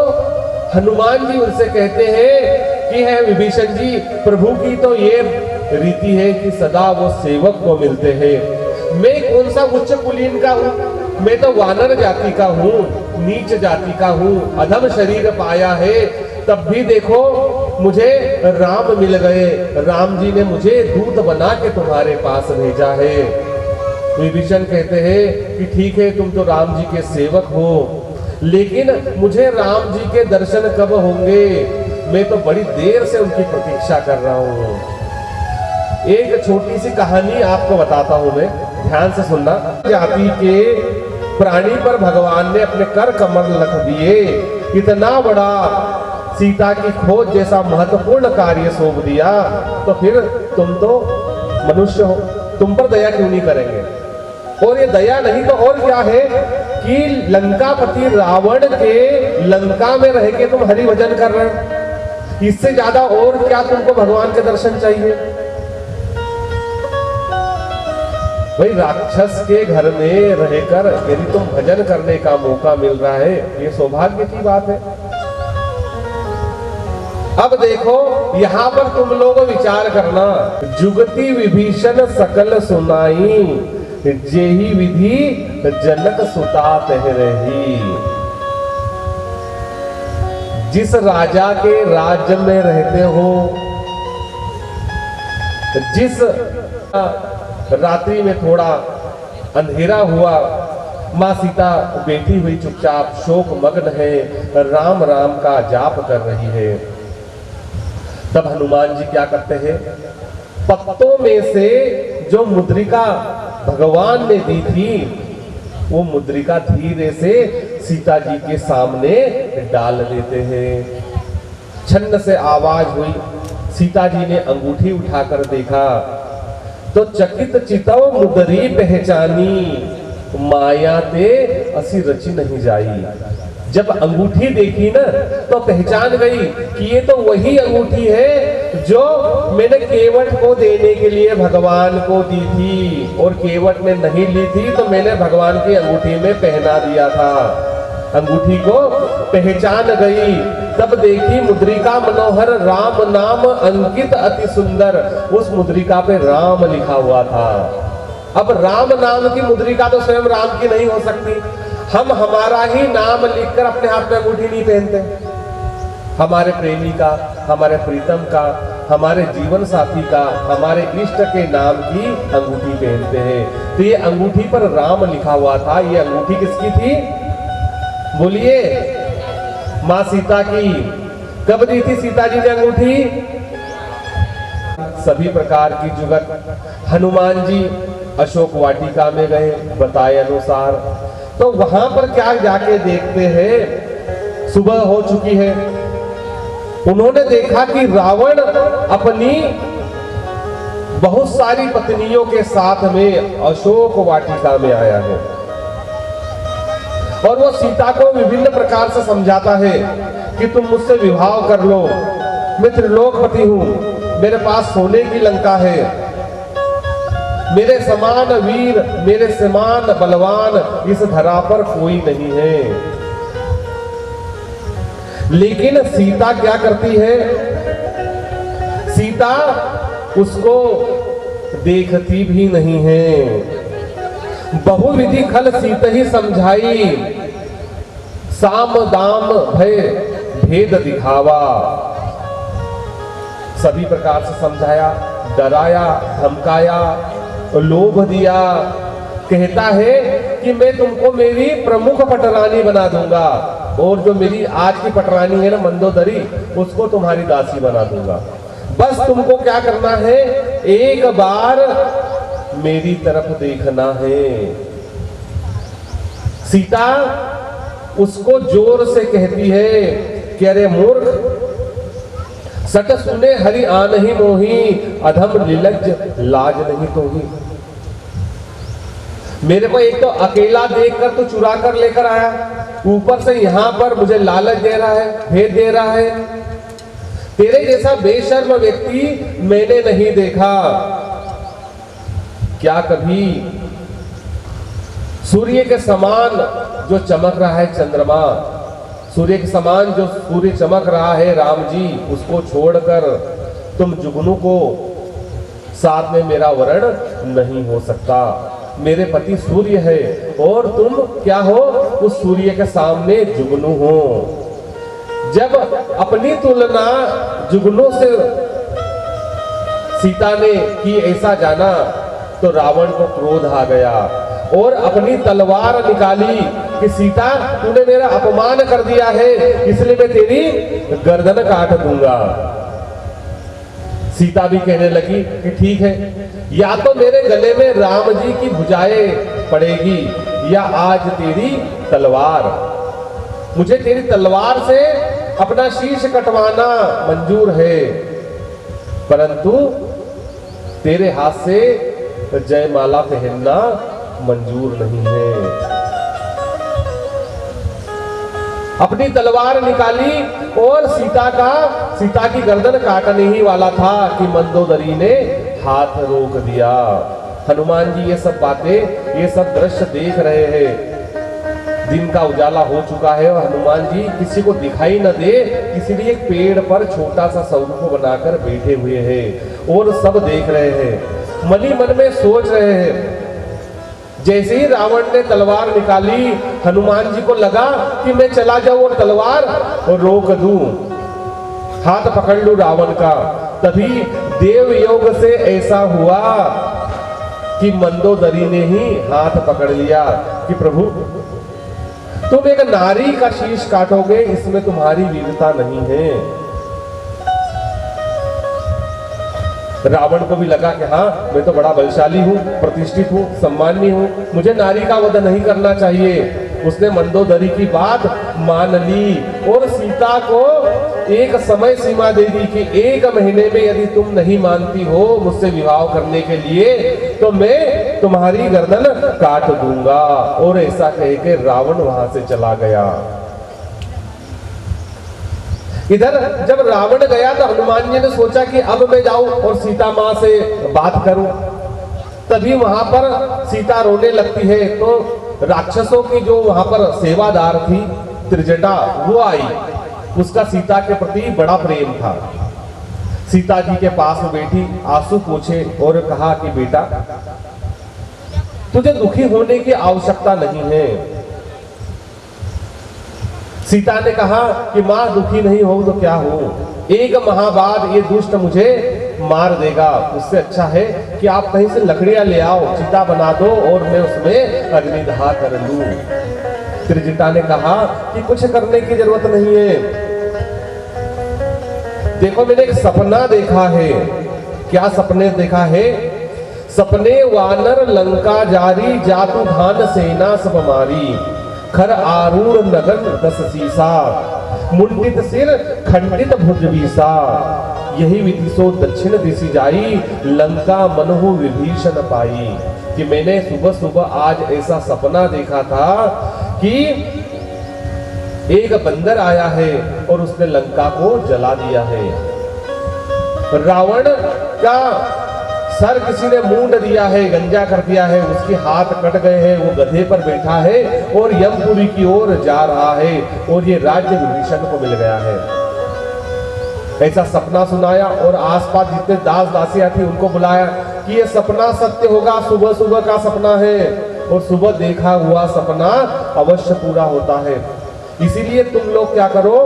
हनुमान जी उनसे कहते हैं कि है विभीषण जी, प्रभु की तो ये रीति है कि सदा वो सेवक को मिलते हैं। मैं कौन सा उच्च कुलीन का हूँ? मैं तो वानर जाति का हूँ, नीच जाति का हूँ, अधम शरीर पाया है। तब भी देखो मुझे राम मिल गए, राम जी ने मुझे दूत बना के तुम्हारे पास भेजा है। विभीषण कहते हैं कि ठीक है, तुम तो राम जी के सेवक हो, लेकिन मुझे राम जी के दर्शन कब होंगे? मैं तो बड़ी देर से उनकी प्रतीक्षा कर रहा हूँ। एक छोटी सी कहानी आपको बताता हूं मैं, ध्यान से सुनना। जाति के प्राणी पर भगवान ने अपने कर कमल रख दिए, इतना बड़ा सीता की खोज जैसा महत्वपूर्ण कार्य सौंप दिया, तो फिर तुम तो मनुष्य हो, तुम पर दया क्यों नहीं करेंगे? और ये दया नहीं तो और क्या है कि लंकापति रावण के लंका में रह के तुम हरि भजन कर रहे हो। इससे ज्यादा और क्या तुमको भगवान के दर्शन चाहिए? भाई राक्षस के घर में रहकर यदि तुम भजन करने का मौका मिल रहा है, ये सौभाग्य की बात है। अब देखो यहाँ पर तुम लोग विचार करना, जुगति विभीषण सकल सुनाई, जेहि विधि जनक सुता तह रही। जिस राजा के राज्य में रहते हो, जिस रात्रि में थोड़ा अंधेरा हुआ माँ सीता बैठी हुई चुपचाप शोक मग्न है, राम राम का जाप कर रही है। तब हनुमान जी क्या करते हैं, पत्तों में से जो मुद्रिका भगवान ने दी थी वो मुद्रिका धीरे से सीता जी के सामने डाल देते हैं। छन्न से आवाज हुई, सीता जी ने अंगूठी उठाकर देखा तो चकित चितव मुदरी पहचानी, माया ते असी रची नहीं जाई। जब अंगूठी देखी ना तो पहचान गई कि ये तो वही अंगूठी है जो मैंने केवट को देने के लिए भगवान को दी थी, और केवट ने नहीं ली थी तो मैंने भगवान की अंगूठी में पहना दिया था। अंगूठी को पहचान गई, तब देखी मुद्रिका मनोहर राम नाम अंकित अति सुंदर, उस मुद्रिका पे राम लिखा हुआ था। अब राम नाम की मुद्रिका तो स्वयं राम की नहीं हो सकती, हम हमारा ही नाम लिखकर अपने हाथ में अंगूठी नहीं पहनते। हमारे प्रेमी का, हमारे प्रीतम का, हमारे जीवन साथी का, हमारे इष्ट के नाम की अंगूठी पहनते हैं। तो ये अंगूठी पर राम लिखा हुआ था। ये अंगूठी किसकी थी? बोलिए, माँ सीता की। कब दी थी सीता जी ने अंगूठी? सभी प्रकार की जुगत। हनुमान जी अशोक वाटिका में गए बताए अनुसार, तो वहां पर क्या जाके देखते हैं, सुबह हो चुकी है। उन्होंने देखा कि रावण अपनी बहुत सारी पत्नियों के साथ में अशोक वाटिका में आया है, और वो सीता को विभिन्न प्रकार से समझाता है कि तुम मुझसे विवाह कर लो, मैं त्रिलोकपति हूं, मेरे पास सोने की लंका है, मेरे समान वीर, मेरे समान बलवान इस धरा पर कोई नहीं है। लेकिन सीता क्या करती है? सीता उसको देखती भी नहीं है। बहुविधि खल सीत ही समझाई, साम दाम भय भेद दिखावा। सभी प्रकार से समझाया, डराया, धमकाया, लोभ दिया। कहता है कि मैं तुमको मेरी प्रमुख पटरानी बना दूंगा, और जो मेरी आज की पटरानी है ना मंदोदरी, उसको तुम्हारी दासी बना दूंगा। बस तुमको क्या करना है, एक बार मेरी तरफ देखना है। सीता उसको जोर से कहती है कि अरे मूर्ख, सट सुने हरि आन ही मोही, अधम निर्लज्ज लाज नहीं तोही। मेरे को एक तो अकेला देखकर तो चुरा कर लेकर आया, ऊपर से यहां पर मुझे लालच दे रहा है, भेद दे रहा है। तेरे जैसा बेशर्म व्यक्ति मैंने नहीं देखा। क्या कभी सूर्य के समान जो चमक रहा है चंद्रमा, सूर्य के समान जो सूर्य चमक रहा है राम जी, उसको छोड़कर तुम जुगनू को साथ में मेरा वर्ण नहीं हो सकता। मेरे पति सूर्य है और तुम क्या हो? उस सूर्य के सामने जुगनू हो। जब अपनी तुलना जुगनू से सीता ने की ऐसा जाना तो रावण को क्रोध आ गया और अपनी तलवार निकाली कि सीता तूने मेरा अपमान कर दिया है, इसलिए मैं तेरी गर्दन काट दूंगा। सीता भी कहने लगी कि ठीक है, या तो मेरे गले में राम जी की भुजाएं पड़ेगी या आज तेरी तलवार। मुझे तेरी तलवार से अपना शीश कटवाना मंजूर है, परंतु तेरे हाथ से जयमाला पहनना मंजूर नहीं है। अपनी तलवार निकाली और सीता की गर्दन काटने ही वाला था कि मंदोदरी ने हाथ रोक दिया। हनुमान जी ये सब बातें, ये सब दृश्य देख रहे हैं। दिन का उजाला हो चुका है और हनुमान जी किसी को दिखाई न दे इसलिए एक पेड़ पर छोटा सा स्वरूप बनाकर बैठे हुए हैं और सब देख रहे हैं। मन ही मन में सोच रहे हैं। जैसे ही रावण ने तलवार निकाली, हनुमान जी को लगा कि मैं चला जाऊं और तलवार रोक दूं, हाथ पकड़ लूं रावण का। तभी देव योग से ऐसा हुआ कि मंदोदरी ने ही हाथ पकड़ लिया कि प्रभु तुम एक नारी का शीश काटोगे, इसमें तुम्हारी वीरता नहीं है। रावण को भी लगा कि हाँ, मैं तो बड़ा बलशाली हूँ, प्रतिष्ठित हूँ, सम्मानी हूँ, मुझे नारी का वध नहीं करना चाहिए। उसने मंदोदरी की बात मान ली और सीता को एक समय सीमा दे दी कि 1 महीने में यदि तुम नहीं मानती हो मुझसे विवाह करने के लिए तो मैं तुम्हारी गर्दन काट दूंगा। और ऐसा कह के रावण वहां से चला गया। इधर जब रावण गया तो हनुमान जी ने सोचा कि अब मैं जाऊं और सीता मां से बात करूं। तभी वहां पर सीता रोने लगती है तो राक्षसों की जो वहां पर सेवादार थी त्रिजटा, वो आई। उसका सीता के प्रति बड़ा प्रेम था। सीता जी के पास में बैठी आंसू पोंछे और कहा कि बेटा तुझे दुखी होने की आवश्यकता नहीं है। सीता ने कहा कि मां दुखी नहीं हो तो क्या हो, 1 माह बाद ये दुष्ट मुझे मार देगा, उससे अच्छा है कि आप कहीं से लकड़ियां ले आओ, चिता बना दो और मैं उसमें अग्निदाह कर लूं। त्रिजटा ने कहा कि कुछ करने की जरूरत नहीं है, देखो मैंने एक सपना देखा है। क्या सपने देखा है? सपने वानर लंका जारी, जातु धान सेना सब मारी, खर आरूढ़ नगन 10 सीसा, मुंडित सिर खंडित भुज बीसा, यही विधि सो दक्षिण दिशि जाई, लंका मनहु विभीषण पाई। कि मैंने सुबह सुबह आज ऐसा सपना देखा था कि एक बंदर आया है और उसने लंका को जला दिया है। रावण का सर किसी ने मूंड दिया है, गंजा कर दिया है, उसके हाथ कट गए हैं, वो गधे पर बैठा है और यमपुरी की ओर जा रहा है और ये राज्य विभीषण को मिल गया है। ऐसा सपना सुनाया और आसपास जितने दास दासियां थी उनको बुलाया कि ये सपना सत्य होगा, सुबह सुबह का सपना है और सुबह देखा हुआ सपना अवश्य पूरा होता है। इसीलिए तुम लोग क्या करो,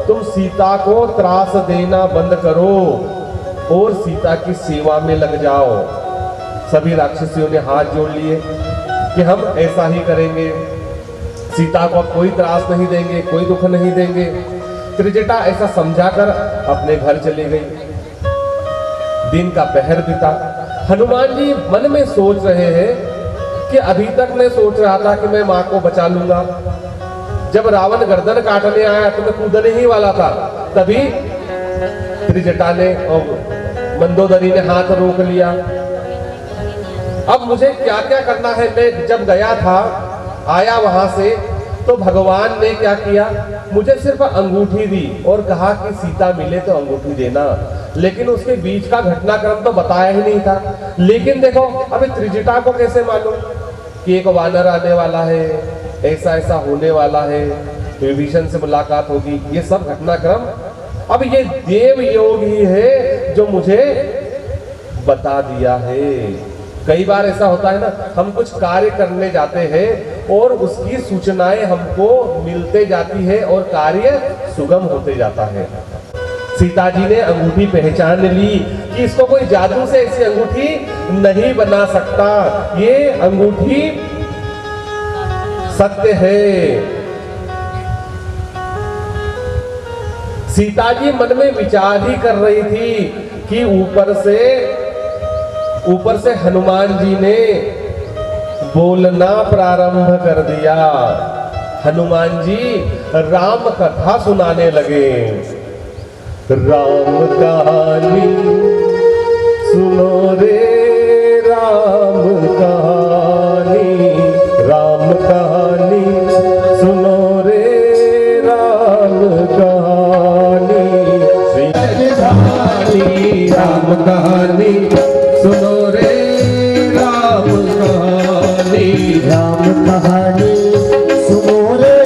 तुम सीता को त्रास देना बंद करो और सीता की सेवा में लग जाओ। सभी राक्षसियों ने हाथ जोड़ लिए कि हम ऐसा ही करेंगे, सीता को अब कोई त्रास नहीं देंगे, कोई दुख नहीं देंगे। त्रिजटा ऐसा समझाकर अपने घर चली गई। दिन का पहर बीता। हनुमान जी मन में सोच रहे हैं कि अभी तक मैं सोच रहा था कि मैं मां को बचा लूंगा, जब रावण गर्दन काटने आया तो मैं कूदने ही वाला था, तभी त्रिजटा ने और मंदोदरी ने हाथ रोक लिया। अब मुझे क्या क्या करना है? मैं जब गया था, आया वहां से, तो भगवान ने क्या किया, मुझे सिर्फ अंगूठी दी और कहा कि सीता मिले तो अंगूठी देना, लेकिन उसके बीच का घटनाक्रम तो बताया ही नहीं था। लेकिन देखो अभी त्रिजटा को कैसे मालूम कि एक वानर आने वाला है, ऐसा ऐसा होने वाला है, विभीषण से मुलाकात होगी, ये सब घटनाक्रम अब ये देव योग ही है जो मुझे बता दिया है। कई बार ऐसा होता है ना, हम कुछ कार्य करने जाते हैं और उसकी सूचनाएं हमको मिलते जाती है और कार्य सुगम होते जाता है। सीता जी ने अंगूठी पहचान ली कि इसको कोई जादू से ऐसी अंगूठी नहीं बना सकता, ये अंगूठी सत्य है। सीता जी मन में विचार ही कर रही थी कि ऊपर से हनुमान जी ने बोलना प्रारंभ कर दिया। हनुमान जी राम कथा सुनाने लगे। राम कहानी सुनो रे, राम कहानी, राम कहानी सुनो रे, राम कहानी, राम कहानी सुनो रे, राम कहानी, राम कहानी सुनो रे,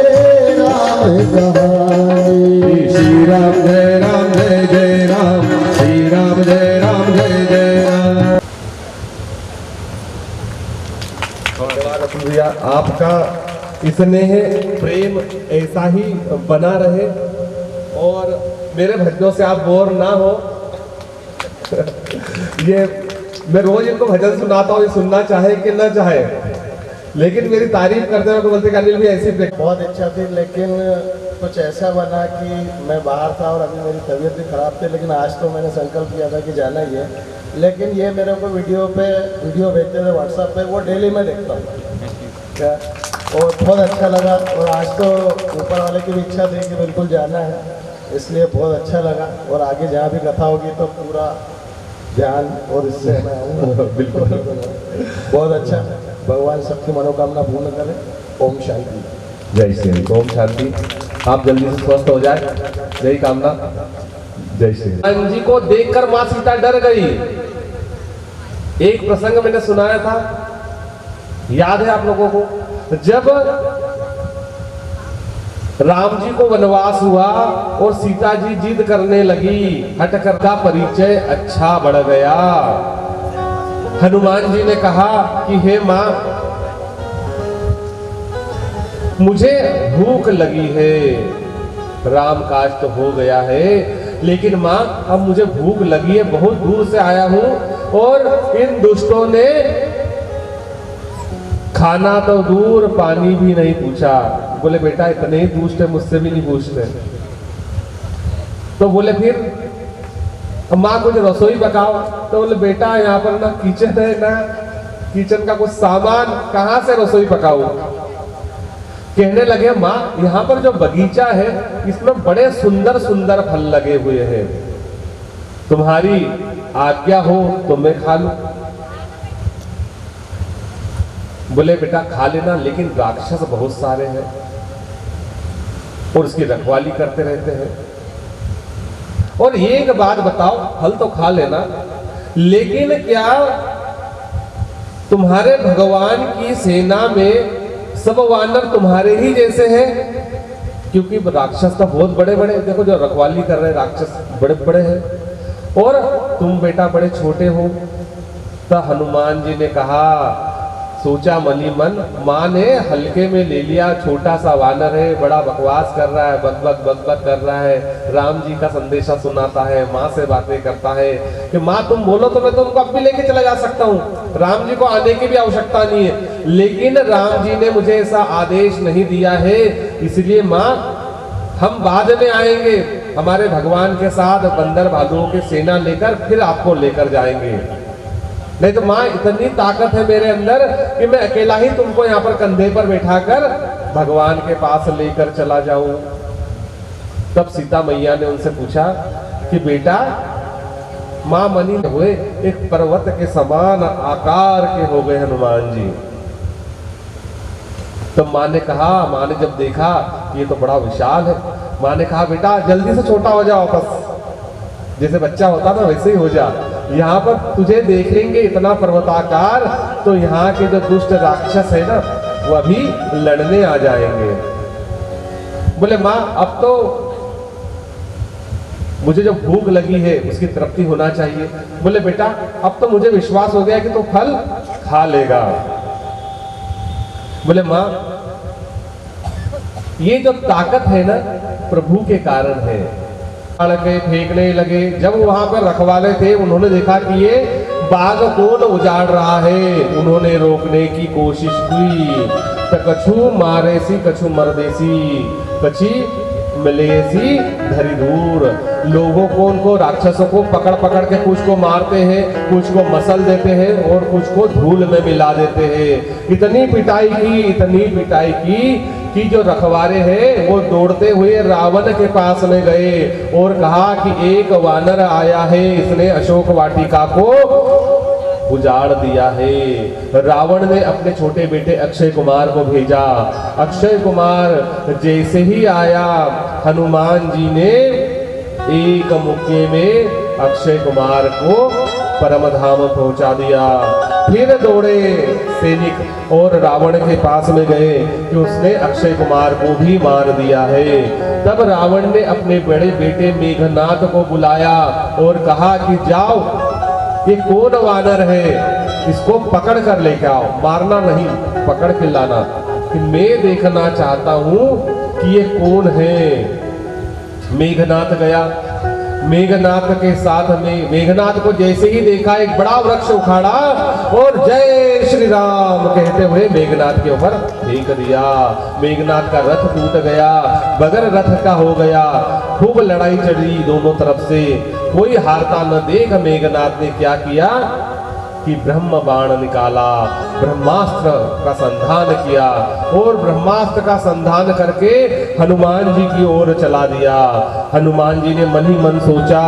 राम कहानी। श्री राम जय राम जय जय राम, श्री राम जय राम जय जय राम। भैया आपका स्नेह प्रेम ऐसा ही बना रहे और मेरे भक्तों से आप बोर ना हो। ये मैं रोज इनको भजन सुनाता हूँ, ये सुनना चाहे कि ना चाहे, लेकिन मेरी तारीफ करते हैं तो बोलते कि अनिल भी ऐसी बहुत इच्छा थी, लेकिन कुछ ऐसा बना कि मैं बाहर था और अभी मेरी तबीयत भी ख़राब थी, लेकिन आज तो मैंने संकल्प किया था कि जाना ही है। लेकिन ये मेरे को वीडियो भेजते थे व्हाट्सएप पे, वो डेली मैं देखता हूँ क्या, और बहुत अच्छा लगा। और आज तो ऊपर वाले की भी इच्छा थी कि बिल्कुल जाना है, इसलिए बहुत अच्छा लगा। और आगे जहाँ भी कथा होगी तो पूरा ध्यान और इससे मैं आऊँगा बिल्कुल। बहुत अच्छा। भगवान सबकी मनोकामना पूर्ण करे। ओम शांति। जय श्री ओम शांति। आप जल्दी से स्वस्थ हो जाए, यही कामना। जय श्री। हनुमान जी को देखकर मां सीता डर गई। एक प्रसंग मैंने सुनाया था, याद है आप लोगों को? जब राम जी को वनवास हुआ और सीता जी जिद करने लगी, हटकर का परिचय अच्छा बढ़ गया। हनुमान जी ने कहा कि हे मां, मुझे भूख लगी है। राम काज तो हो गया है, लेकिन मां अब मुझे भूख लगी है, बहुत दूर से आया हूं और इन दुष्टों ने खाना तो दूर पानी भी नहीं पूछा। बोले बेटा इतने ही दुष्ट है, मुझसे भी नहीं पूछते। तो बोले फिर माँ कुछ रसोई पकाओ। तो बोले बेटा यहाँ पर ना किचन है ना किचन का कुछ सामान, कहाँ से रसोई पकाऊं? कहने लगे माँ यहाँ पर जो बगीचा है इसमें बड़े सुंदर सुंदर फल लगे हुए हैं, तुम्हारी आज्ञा हो तो मैं खा लूं। बोले बेटा खा लेना, लेकिन राक्षस बहुत सारे हैं और उसकी रखवाली करते रहते हैं। और एक बात बताओ, फल तो खा लेना, लेकिन क्या तुम्हारे भगवान की सेना में सब वानर तुम्हारे ही जैसे हैं? क्योंकि राक्षस तो बहुत बड़े बड़े, देखो जो रखवाली कर रहे राक्षस बड़े बड़े हैं और तुम बेटा बड़े छोटे हो। तो हनुमान जी ने कहा, सोचा मनी मन, माँ ने हल्के में ले लिया, छोटा सा वानर है, बड़ा बकवास कर रहा है, बक कर रहा है, राम जी का संदेशा सुनाता है, माँ से बातें करता है कि माँ तुम बोलो तो मैं तुमको अब भी लेके चला जा सकता हूँ, राम जी को आने की भी आवश्यकता नहीं है। लेकिन राम जी ने मुझे ऐसा आदेश नहीं दिया है, इसलिए माँ हम बाद में आएंगे, हमारे भगवान के साथ बंदर भालुओं की सेना लेकर फिर आपको लेकर जाएंगे। नहीं तो माँ इतनी ताकत है मेरे अंदर कि मैं अकेला ही तुमको यहाँ पर कंधे पर बैठाकर भगवान के पास लेकर चला जाऊं। तब सीता मैया ने उनसे पूछा कि बेटा माँ मनी हुए एक पर्वत के समान आकार के हो गए हनुमान जी। तब माँ ने कहा, माँ ने जब देखा ये तो बड़ा विशाल है, माँ ने कहा बेटा जल्दी से छोटा हो जा वापस, जैसे बच्चा होता ना वैसे ही हो जा, यहाँ पर तुझे देखेंगे इतना पर्वताकार तो यहाँ के जो दुष्ट राक्षस है ना वो अभी लड़ने आ जाएंगे। बोले माँ अब तो मुझे जो भूख लगी है उसकी तृप्ति होना चाहिए। बोले बेटा अब तो मुझे विश्वास हो गया कि तू फल खा लेगा। बोले माँ ये जो ताकत है ना प्रभु के कारण है। के फेंकने लगे, जब वहां पर रखवाले थे उन्होंने देखा कि ये बाग कौन उजाड़ रहा है, उन्होंने रोकने की कोशिश की। तो कछु मारेसी कछु मरदेसी, कची मिलेसी धरी दूर। लोगों को उनको राक्षसों को पकड़ पकड़ के कुछ को मारते हैं, कुछ को मसल देते हैं और कुछ को धूल में मिला देते हैं। इतनी पिटाई की कि जो रखवारे हैं वो दौड़ते हुए रावण के पास में गए और कहा कि एक वानर आया है, इसने अशोक वाटिका को उजाड़ दिया है। रावण ने अपने छोटे बेटे अक्षय कुमार को भेजा। अक्षय कुमार जैसे ही आया, हनुमान जी ने एक मुक्के में अक्षय कुमार को परम धाम पहुंचा दिया। फिर दौड़े सैनिक और रावण के पास में गए कि उसने अक्षय कुमार को भी मार दिया है। तब रावण ने अपने बड़े बेटे मेघनाथ को बुलाया और कहा कि जाओ, ये कौन वानर है, इसको पकड़ कर लेके आओ, मारना नहीं, पकड़ के लाना, कि मैं देखना चाहता हूं कि ये कौन है। मेघनाथ गया मेघनाथ के साथ में मेघनाथ को जैसे ही देखा एक बड़ा वृक्ष उखाड़ा और जय श्री राम कहते हुए मेघनाथ के ऊपर फेंक दिया। मेघनाथ का रथ टूट गया, बगैर रथ का हो गया। खूब लड़ाई चढ़ी दोनों तरफ से, कोई हारता न देख मेघनाथ ने क्या किया कि ब्रह्म बाण निकाला, ब्रह्मास्त्र का संधान किया और ब्रह्मास्त्र का संधान करके हनुमान जी की ओर चला दिया। हनुमान जी ने मन ही मन सोचा,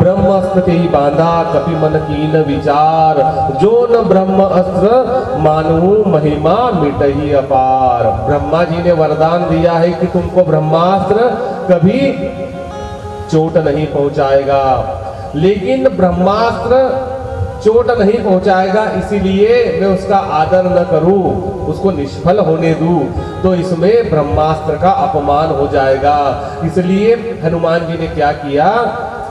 ब्रह्मास्त्र के ही बांधा कपि मन कीन विचार, जो न ब्रह्म अस्त्र मानू महिमा मिटही अपार। ब्रह्मा जी ने वरदान दिया है कि तुमको ब्रह्मास्त्र कभी चोट नहीं पहुंचाएगा, लेकिन ब्रह्मास्त्र चोट नहीं पहुंचाएगा इसीलिए मैं उसका आदर न करूं, उसको निष्फल होने दूं तो इसमें ब्रह्मास्त्र का अपमान हो जाएगा। इसलिए हनुमान जी ने क्या किया,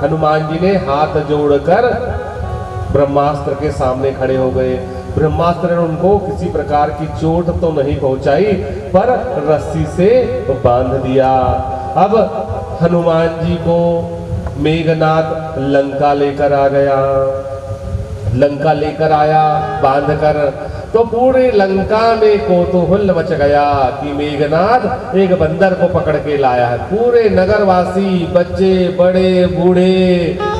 हनुमान जी ने हाथ जोड़कर ब्रह्मास्त्र के सामने खड़े हो गए। ब्रह्मास्त्र ने उनको किसी प्रकार की चोट तो नहीं पहुंचाई पर रस्सी से बांध दिया। अब हनुमान जी को मेघनाथ लंका लेकर आ गया। लंका लेकर आया बांधकर, तो पूरी लंका में कौतूहल मच गया कि मेघनाथ एक बंदर को पकड़ के लाया है। पूरे नगरवासी बच्चे बड़े बूढ़े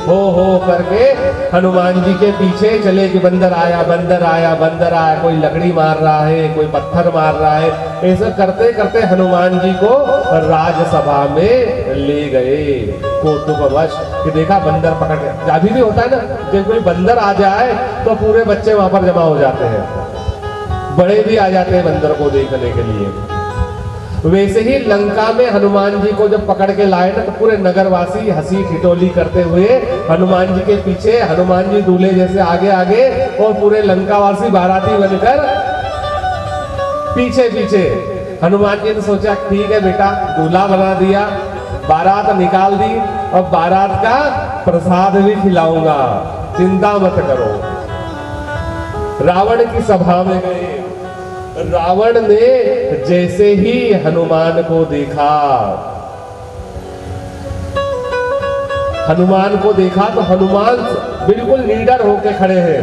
हो करके हनुमान जी के पीछे चले कि बंदर आया बंदर आया बंदर आया। कोई लकड़ी मार रहा है, कोई पत्थर मार रहा है। ऐसा करते करते हनुमान जी को राजसभा में ले गए कौतूहलवश कि देखा बंदर पकड़ के। अभी भी होता है ना, जब कोई बंदर आ जाए तो पूरे बच्चे वहां पर जमा हो जाते हैं, बड़े भी आ जाते हैं बंदर को देखने के लिए। वैसे ही लंका में हनुमान जी को जब पकड़ के लाए ना तो पूरे नगरवासी हंसी ठिठोली करते हुए हनुमान जी के पीछे, हनुमान जी दूल्हे जैसे आगे आगे और पूरे लंकावासी बाराती बनकर पीछे पीछे। हनुमान जी ने सोचा ठीक है बेटा, दूल्हा बना दिया, बारात निकाल दी और बारात का प्रसाद भी खिलाऊंगा, चिंता मत करो। रावण की सभा में गए। रावण ने जैसे ही हनुमान को देखा, हनुमान को देखा तो हनुमान बिल्कुल लीडर होके खड़े हैं।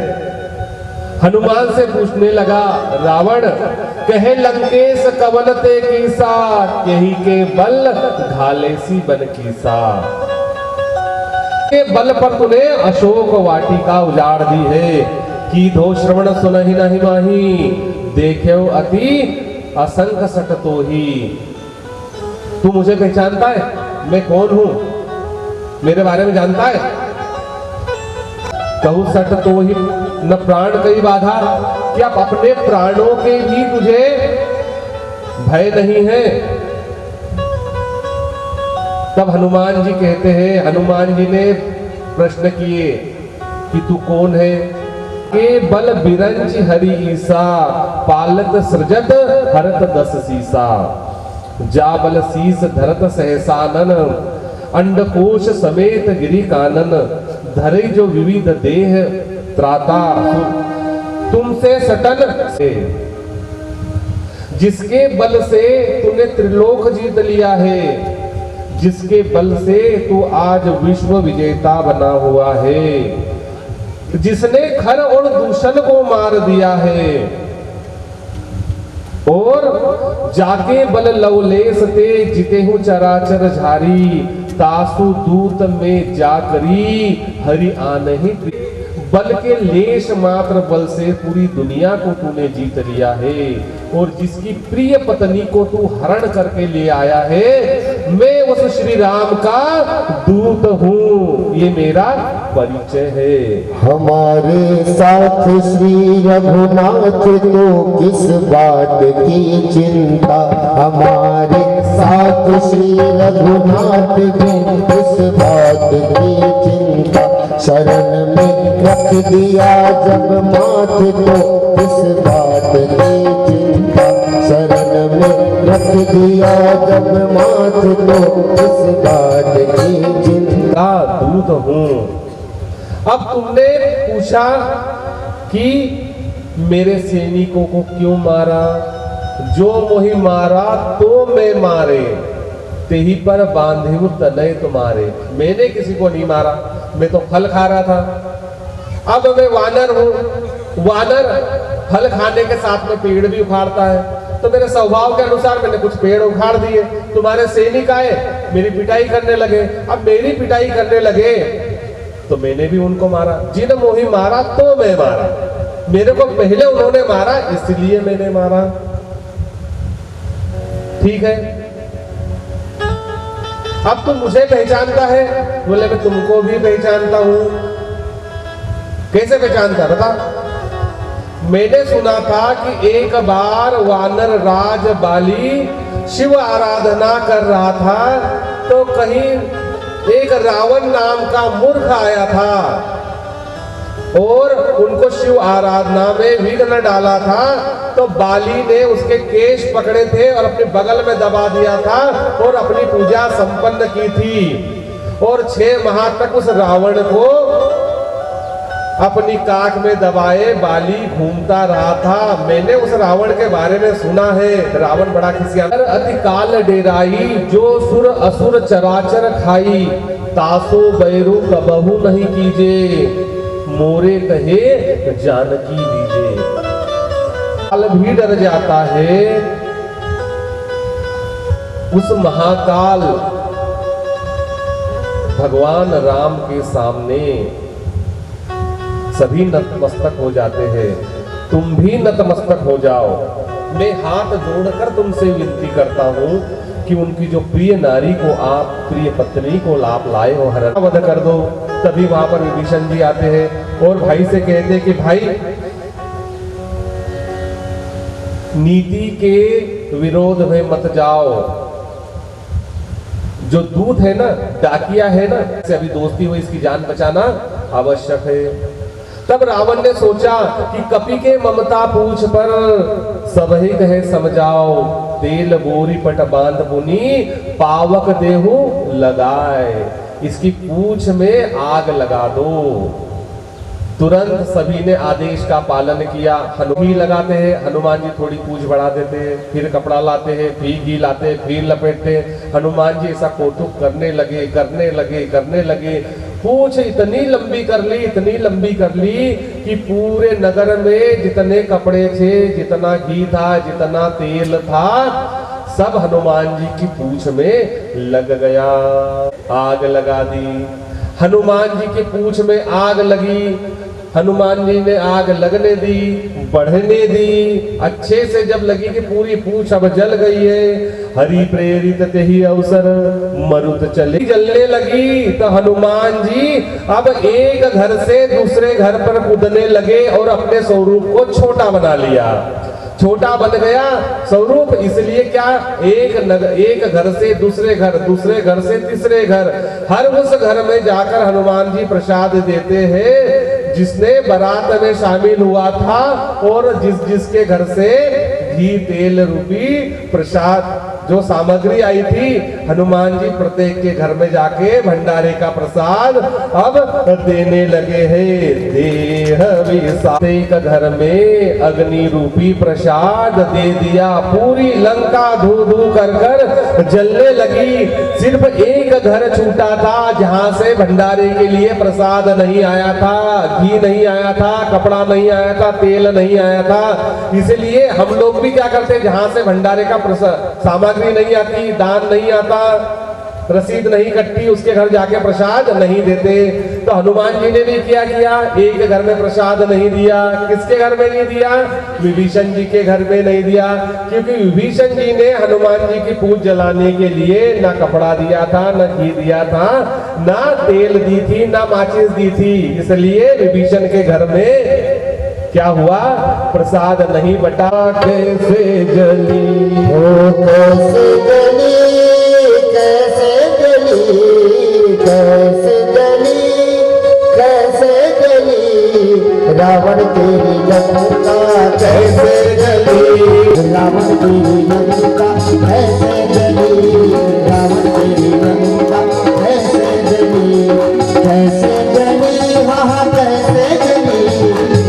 हनुमान से पूछने लगा, रावण कहे लंकेश कवन ते कीसा, यही के बल घालेसी बन कीसा। के बल पर तूने अशोक वाटिका उजाड़ दी है, की धो श्रवण सुनहि नहीं माही, देख्यो अति असंख्य सट तो ही। तू मुझे पहचानता है, मैं कौन हूं, मेरे बारे में जानता है? कहूं सट तो ही न प्राण कई बाधा, क्या अपने प्राणों के भी तुझे भय नहीं है? तब हनुमान जी कहते हैं, हनुमान जी ने प्रश्न किए कि तू कौन है? के बल बिरंच हरि ईसा, पालत सृजत हरत दस सीसा। जा बल शीस धरत सहसानन, अंडकोश समेत गिरि कानन, धरे जो विविध देह त्राता, तुमसे सटन से। जिसके बल से तूने त्रिलोक जीत लिया है, जिसके बल से तू आज विश्व विजेता बना हुआ है, जिसने खर और दूषण को मार दिया है, और जाके बल लवलेस ते जिते हूं चराचर झारी, तासु दूत में जाकरी हरि आनहि। बल के लेश मात्र बल से पूरी दुनिया को तूने जीत लिया है, और जिसकी प्रिय पत्नी को तू हरण करके ले आया है, मैं उस श्री राम का दूत हूँ, ये मेरा परिचय है। हमारे साथ श्री रघुनाथ को किस बात की चिंता, हमारे साथ श्री रघुनाथ को किस बात की चिंता। शरण में रख दिया जब माथ तो किस बात की चिंता, शरण में रख दिया जब माथ तो किस बात की चिंता। दूत हूँ। अब तुमने पूछा कि मेरे सैनिकों को क्यों मारा? जो मोहि मारा तो मैं मारे, तेही पर बांधे तनय तुम्हारे। मैंने किसी को नहीं मारा, मैं तो फल खा रहा था। अब मैं वानर हूँ, वानर फल खाने के साथ में पेड़ भी उखाड़ता है, तो मेरे स्वभाव के अनुसार मैंने कुछ पेड़ उखाड़ दिए। तुम्हारे सैनिक आए, मेरी पिटाई करने लगे। अब मेरी पिटाई करने लगे तो मैंने भी उनको मारा। जिन मोही मारा तो मैं मारा, मेरे को पहले उन्होंने मारा इसलिए मैंने मारा। ठीक है, अब तुम मुझे पहचानता है? बोले मैं तुमको भी पहचानता हूं। कैसे पहचानता बता? मैंने सुना था कि एक बार वानर राज बाली शिव आराधना कर रहा था, तो कहीं एक रावण नाम का मूर्ख आया था और उनको शिव आराधना में विघ्न डाला था। तो बाली ने उसके केश पकड़े थे और अपने बगल में दबा दिया था और अपनी पूजा संपन्न की थी। और 6 माह तक उस रावण को अपनी काख में दबाए बाली घूमता रहा था। मैंने उस रावण के बारे में सुना है। रावण बड़ा खिसिया, अति काल डेराई, जो सुर असुर चराचर खाई, तासो बैरू कबहू नहीं कीजे, मोरे कहे जानकी दीजे। काल भी डर जाता है, उस महाकाल भगवान राम के सामने सभी नतमस्तक हो जाते हैं। तुम भी नतमस्तक हो जाओ। मैं हाथ जोड़कर तुमसे विनती करता हूं कि उनकी जो प्रिय नारी को आप प्रिय पत्नी को आप लाए हो, हरण वध कर दो। तभी वहां पर विभीषण जी आते हैं और भाई से कहते कि भाई, नीति के विरोध में मत जाओ। जो दूत है ना, डाकिया है ना, से अभी दोस्ती हुई, इसकी जान बचाना आवश्यक है। तब रावण ने सोचा कि कपि के ममता पूछ पर सबही कहे समझाओ, तेल बोरी पट बांध पुनी, पावक देहु लगाए। इसकी पूछ में आग लगा दो। तुरंत सभी ने आदेश का पालन किया। हनुमान लगाते हैं, हनुमान जी थोड़ी पूछ बढ़ा देते हैं, फिर कपड़ा लाते हैं, फिर घी लाते हैं, फिर लपेटते हैं। हनुमान जी ऐसा कौतुक करने लगे। पूछ इतनी लंबी कर ली, इतनी लंबी कर ली कि पूरे नगर में जितने कपड़े थे, जितना घी था, जितना तेल था, सब हनुमान जी की पूछ में लग गया। आग लगा दी। हनुमान जी की पूछ में आग लगी। हनुमान जी ने आग लगने दी, बढ़ने दी। अच्छे से जब लगी कि पूरी पूछ अब जल गई है, हरि प्रेरित ते ही अवसर मरुत चले, जलने लगी। तो हनुमान जी अब एक घर से दूसरे घर पर कूदने लगे और अपने स्वरूप को छोटा बना लिया। छोटा बन गया स्वरूप, इसलिए क्या, एक घर से दूसरे घर, दूसरे घर से तीसरे घर, हर उस घर में जाकर हनुमान जी प्रसाद देते हैं जिसने बारात में शामिल हुआ था और जिसके घर से घी तेल रूपी प्रसाद जो सामग्री आई थी, हनुमान जी प्रत्येक के घर में जाके भंडारे का प्रसाद अब देने लगे हैं। देह एक घर में अग्नि रूपी प्रसाद दे दिया। पूरी लंका धू धू कर जलने लगी। सिर्फ एक घर छूटा था जहां से भंडारे के लिए प्रसाद नहीं आया था, घी नहीं आया था, कपड़ा नहीं आया था, तेल नहीं आया था। इसलिए हम लोग भी क्या करते, जहां से भंडारे का सामग्री नहीं आती, दान नहीं आता, रसीद नहीं कटती, उसके घर जाके प्रसाद नहीं देते। तो हनुमान जी ने भी क्या किया, एक घर में प्रसाद नहीं दिया। किसके घर में नहीं दिया? विभीषण जी के घर में नहीं दिया, क्योंकि विभीषण जी ने हनुमान जी की पूज जलाने के लिए ना कपड़ा दिया था, ना घी दिया था, ना तेल दी थी, ना माचिस दी थी। इसलिए विभीषण के घर में क्या हुआ, प्रसाद नहीं बटा। कैसे जली ओ कैसे जली, कैसे जली, कैसे जली, कैसे जली, रावण तेरी लंका कैसे जली, रावण तेरी लंका कैसे जली, रावण तेरी लंका कैसे जली, कैसे जली, वहाँ कैसे जली,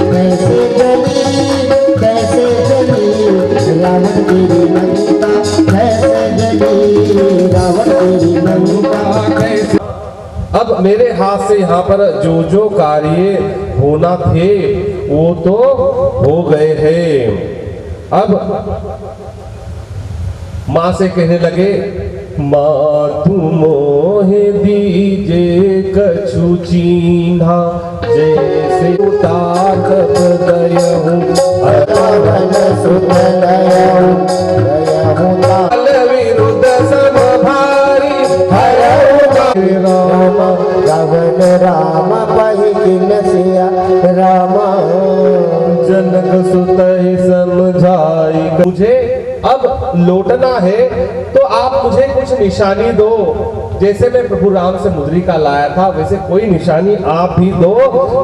कैसे जली, कैसे जली, रावण तेरी लंका कैसे जली, रावण अब मेरे हाथ से यहाँ पर जो जो कार्य होना थे वो तो हो गए हैं। अब माँ से कहने लगे, माँ तू मोहे दीजे कछु चीन्हा, जैसे उतार दयहूँ रावण सुत दयहूँ काल विरुद्ध सम भारी राम रावण राम पहिकिन सिया राम। जनक सुत समझाई। मुझे अब लौटना है तो आप मुझे कुछ निशानी दो, जैसे मैं प्रभु राम से मुद्रिका लाया था वैसे कोई निशानी आप भी दो,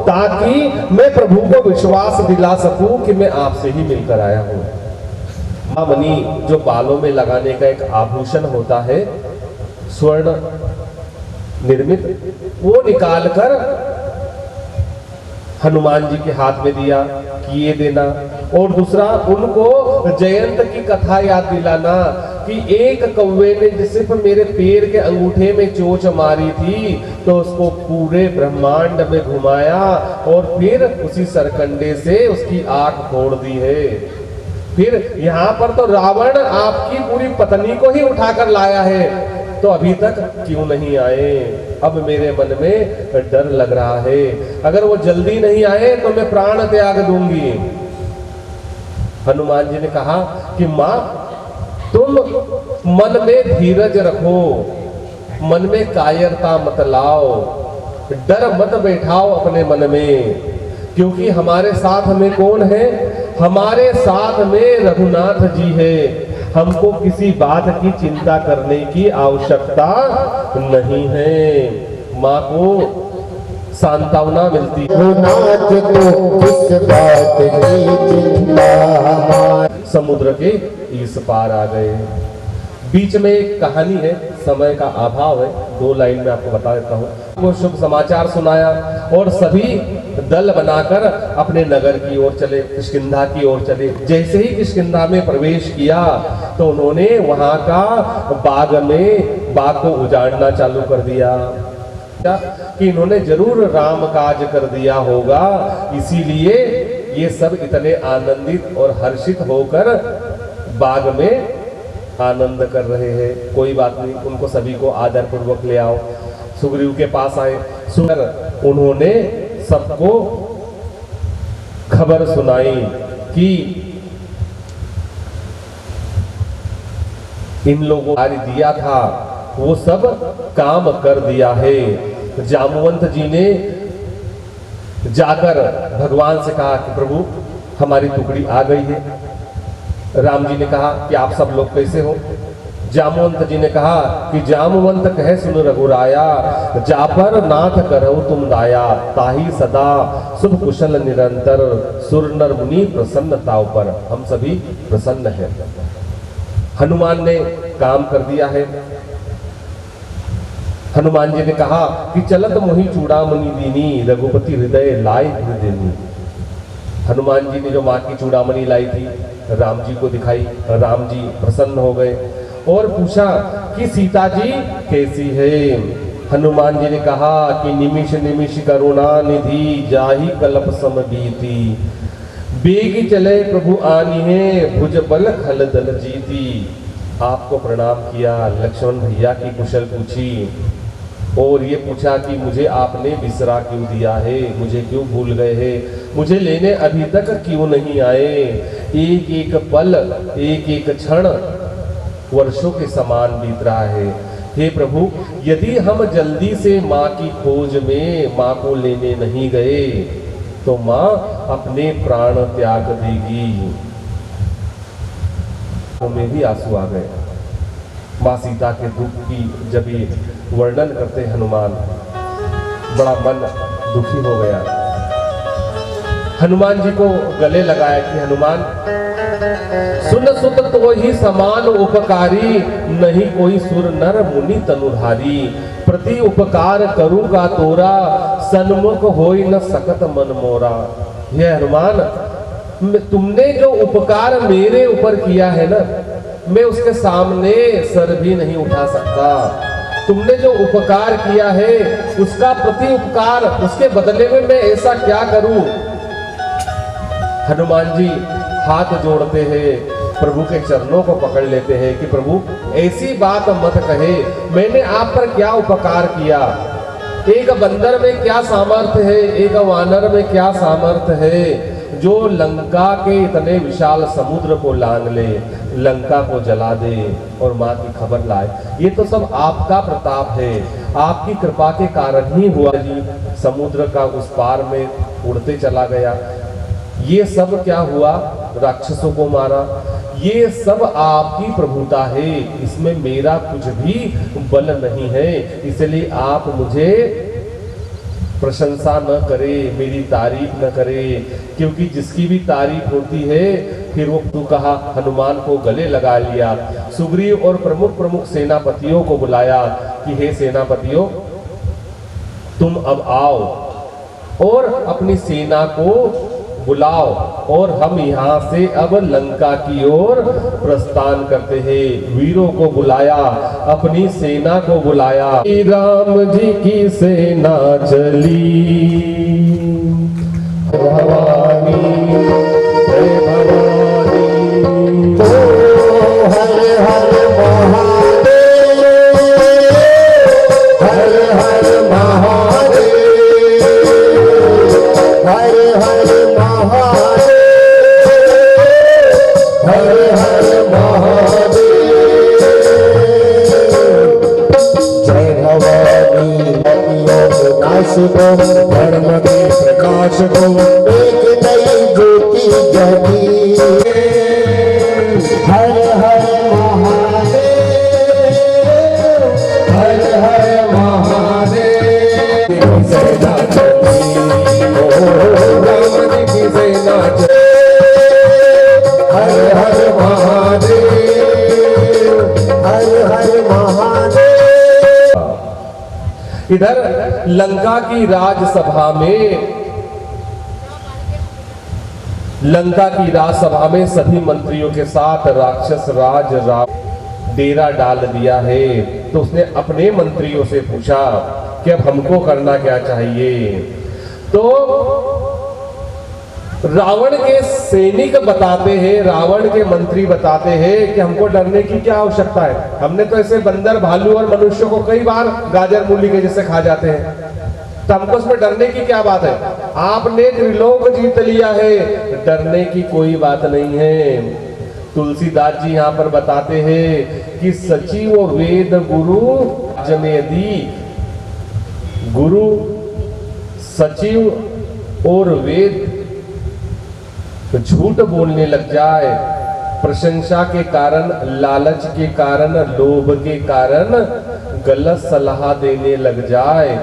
ताकि मैं प्रभु को विश्वास दिला सकूं कि मैं आपसे ही मिलकर आया हूं। मणि जो बालों में लगाने का एक आभूषण होता है स्वर्ण निर्मित, वो निकालकर हनुमान जी के हाथ में दिया कि ये देना, और दूसरा उनको जयंत की कथा याद दिलाना कि एक कौवे ने सिर्फ मेरे पैर के अंगूठे में चोंच मारी थी तो उसको पूरे ब्रह्मांड में घुमाया और फिर उसी सरकंडे से उसकी आंख फोड़ दी है। फिर यहाँ पर तो रावण आपकी पूरी पत्नी को ही उठाकर लाया है, तो अभी तक क्यों नहीं आए? अब मेरे मन में डर लग रहा है, अगर वो जल्दी नहीं आए तो मैं प्राण त्याग दूंगी। हनुमान जी ने कहा कि माँ तुम मन में धीरज रखो, मन में कायरता मत लाओ, डर मत बैठाओ अपने मन में, क्योंकि हमारे साथ में कौन है? हमारे साथ में रघुनाथ जी है। हमको किसी बात की चिंता करने की आवश्यकता नहीं है। माँ को सांत्वना मिलती है। रघुनाथ को किस बात की चिंता। समुद्र के इस पार आ गए। बीच में एक कहानी है, समय का अभाव है, 2 लाइन में आपको बता देता हूँ। वो शुभ समाचार सुनाया और सभी दल बनाकर अपने नगर की ओर चले, किष्किंधा की ओर चले। जैसे ही किष्किंधा में प्रवेश किया तो उन्होंने वहां का बाग को उजाड़ना चालू कर दिया कि इन्होंने जरूर राम काज कर दिया होगा, इसीलिए ये सब इतने आनंदित और हर्षित होकर बाग में आनंद कर रहे हैं। कोई बात नहीं, उनको सभी को आदर पूर्वक ले आओ। सुग्रीव के पास आए, सुनकर उन्होंने सबको खबर सुनाई कि इन लोगों ने दिया था वो सब काम कर दिया है। जामवंत जी ने जाकर भगवान से कहा कि प्रभु हमारी टुकड़ी आ गई है। राम जी ने कहा कि आप सब लोग कैसे हो? जामवंत जी ने कहा कि जामवंत कहे सुन रघुराया, जापर नाथ करो तुम दाया, ताही सदा शुभ कुशल निरंतर, सुर नर मुनि प्रसन्नता पर। हम सभी प्रसन्न हैं। हनुमान ने काम कर दिया है। हनुमान जी ने कहा कि चलत मोहि चूड़ामणि दीनी, रघुपति हृदय लाई देनी। हनुमान जी ने जो माँ की चूड़ामणि लाई थी राम जी को दिखाई। राम जी प्रसन्न हो गए और पूछा कि सीता जी कैसी है? हनुमान जी ने कहा कि निमिष निमिष करुणा निधि, जाहि कल्प सम बीती, बेगी चले प्रभु आनी है, भुज बल खल दल जीती। आपको प्रणाम किया, लक्ष्मण भैया की कुशल पूछी और ये पूछा कि मुझे आपने बिसरा क्यों दिया है, मुझे क्यों भूल गए हैं, मुझे लेने अभी तक क्यों नहीं आए? एक एक पल, एक एक क्षण वर्षों के समान बीत रहा है। हे प्रभु, यदि हम जल्दी से माँ की खोज में माँ को लेने नहीं गए तो माँ अपने प्राण त्याग देगी। में भी आंसू आ गए। माँ सीता के दुख की जब ये वर्णन करते हनुमान, बड़ा मन दुखी हो गया। हनुमान जी को गले लगाया कि हनुमान सुन सुत तो ही समान उपकारी, नहीं कोई सुर नर मुनि तनुधारी, प्रति उपकार करूंगा तोरा, सन्मुख होई न सकत मन मोरा। ये हनुमान, तुमने जो उपकार मेरे ऊपर किया है ना, मैं उसके सामने सर भी नहीं उठा सकता। तुमने जो उपकार किया है उसका प्रति उपकार, उसके बदले में मैं ऐसा क्या करूं। हनुमान जी हाथ जोड़ते हैं, प्रभु के चरणों को पकड़ लेते हैं कि प्रभु ऐसी बात मत कहे, मैंने आप पर क्या उपकार किया। एक बंदर में क्या सामर्थ्य है, एक वानर में क्या सामर्थ्य है जो लंका के इतने विशाल समुद्र को लांग ले, लंका को जला दे और माँ की खबर लाए। ये तो सब आपका प्रताप है, आपकी कृपा के कारण ही हुआ जी। समुद्र का उस पार में उड़ते चला गया। ये सब क्या हुआ, राक्षसों को मारा, ये सब आपकी प्रभुता है, इसमें मेरा कुछ भी बल नहीं है। इसलिए आप मुझे प्रशंसा न करे, मेरी तारीफ न करे, क्योंकि जिसकी भी तारीफ होती है फिर वो तू कहा हनुमान को गले लगा लिया। सुग्रीव और प्रमुख प्रमुख सेनापतियों को बुलाया कि हे सेनापतियों, तुम अब आओ और अपनी सेना को बुलाओ और हम यहाँ से अब लंका की ओर प्रस्थान करते हैं। वीरों को बुलाया, अपनी सेना को बुलाया। राम जी की सेना चली भवानी, जय भवानी। हर हर महादेव, हर हर महादेव, हर हर महादेव, हर हर महादेव। जय भवानी नाश को, धर्म के प्रकाश को, एक नई ज्योति जगी। हर हर महादेव, हर हर महादेव। सेना चली, राम जी की सेना चली। हर हर महादेव, हर हर महादेव। इधर लंका की राजसभा में, लंका की राजसभा में सभी मंत्रियों के साथ राक्षस राज डेरा डाल दिया है। तो उसने अपने मंत्रियों से पूछा कि अब हमको करना क्या चाहिए। तो रावण के सैनिक बताते हैं, रावण के मंत्री बताते हैं कि हमको डरने की क्या आवश्यकता है, हमने तो ऐसे बंदर भालू और मनुष्यों को कई बार गाजर मूली के जैसे खा जाते हैं, तो हमको उसमें डरने की क्या बात है। आपने त्रिलोक जीत लिया है, डरने की कोई बात नहीं है। तुलसीदास जी यहाँ पर बताते हैं कि सचिव वेद गुरु जनेदी, गुरु सचिव और वेद झूठ बोलने लग जाए, प्रशंसा के कारण, लालच के कारण, लोभ के कारण गलत सलाह देने लग जाए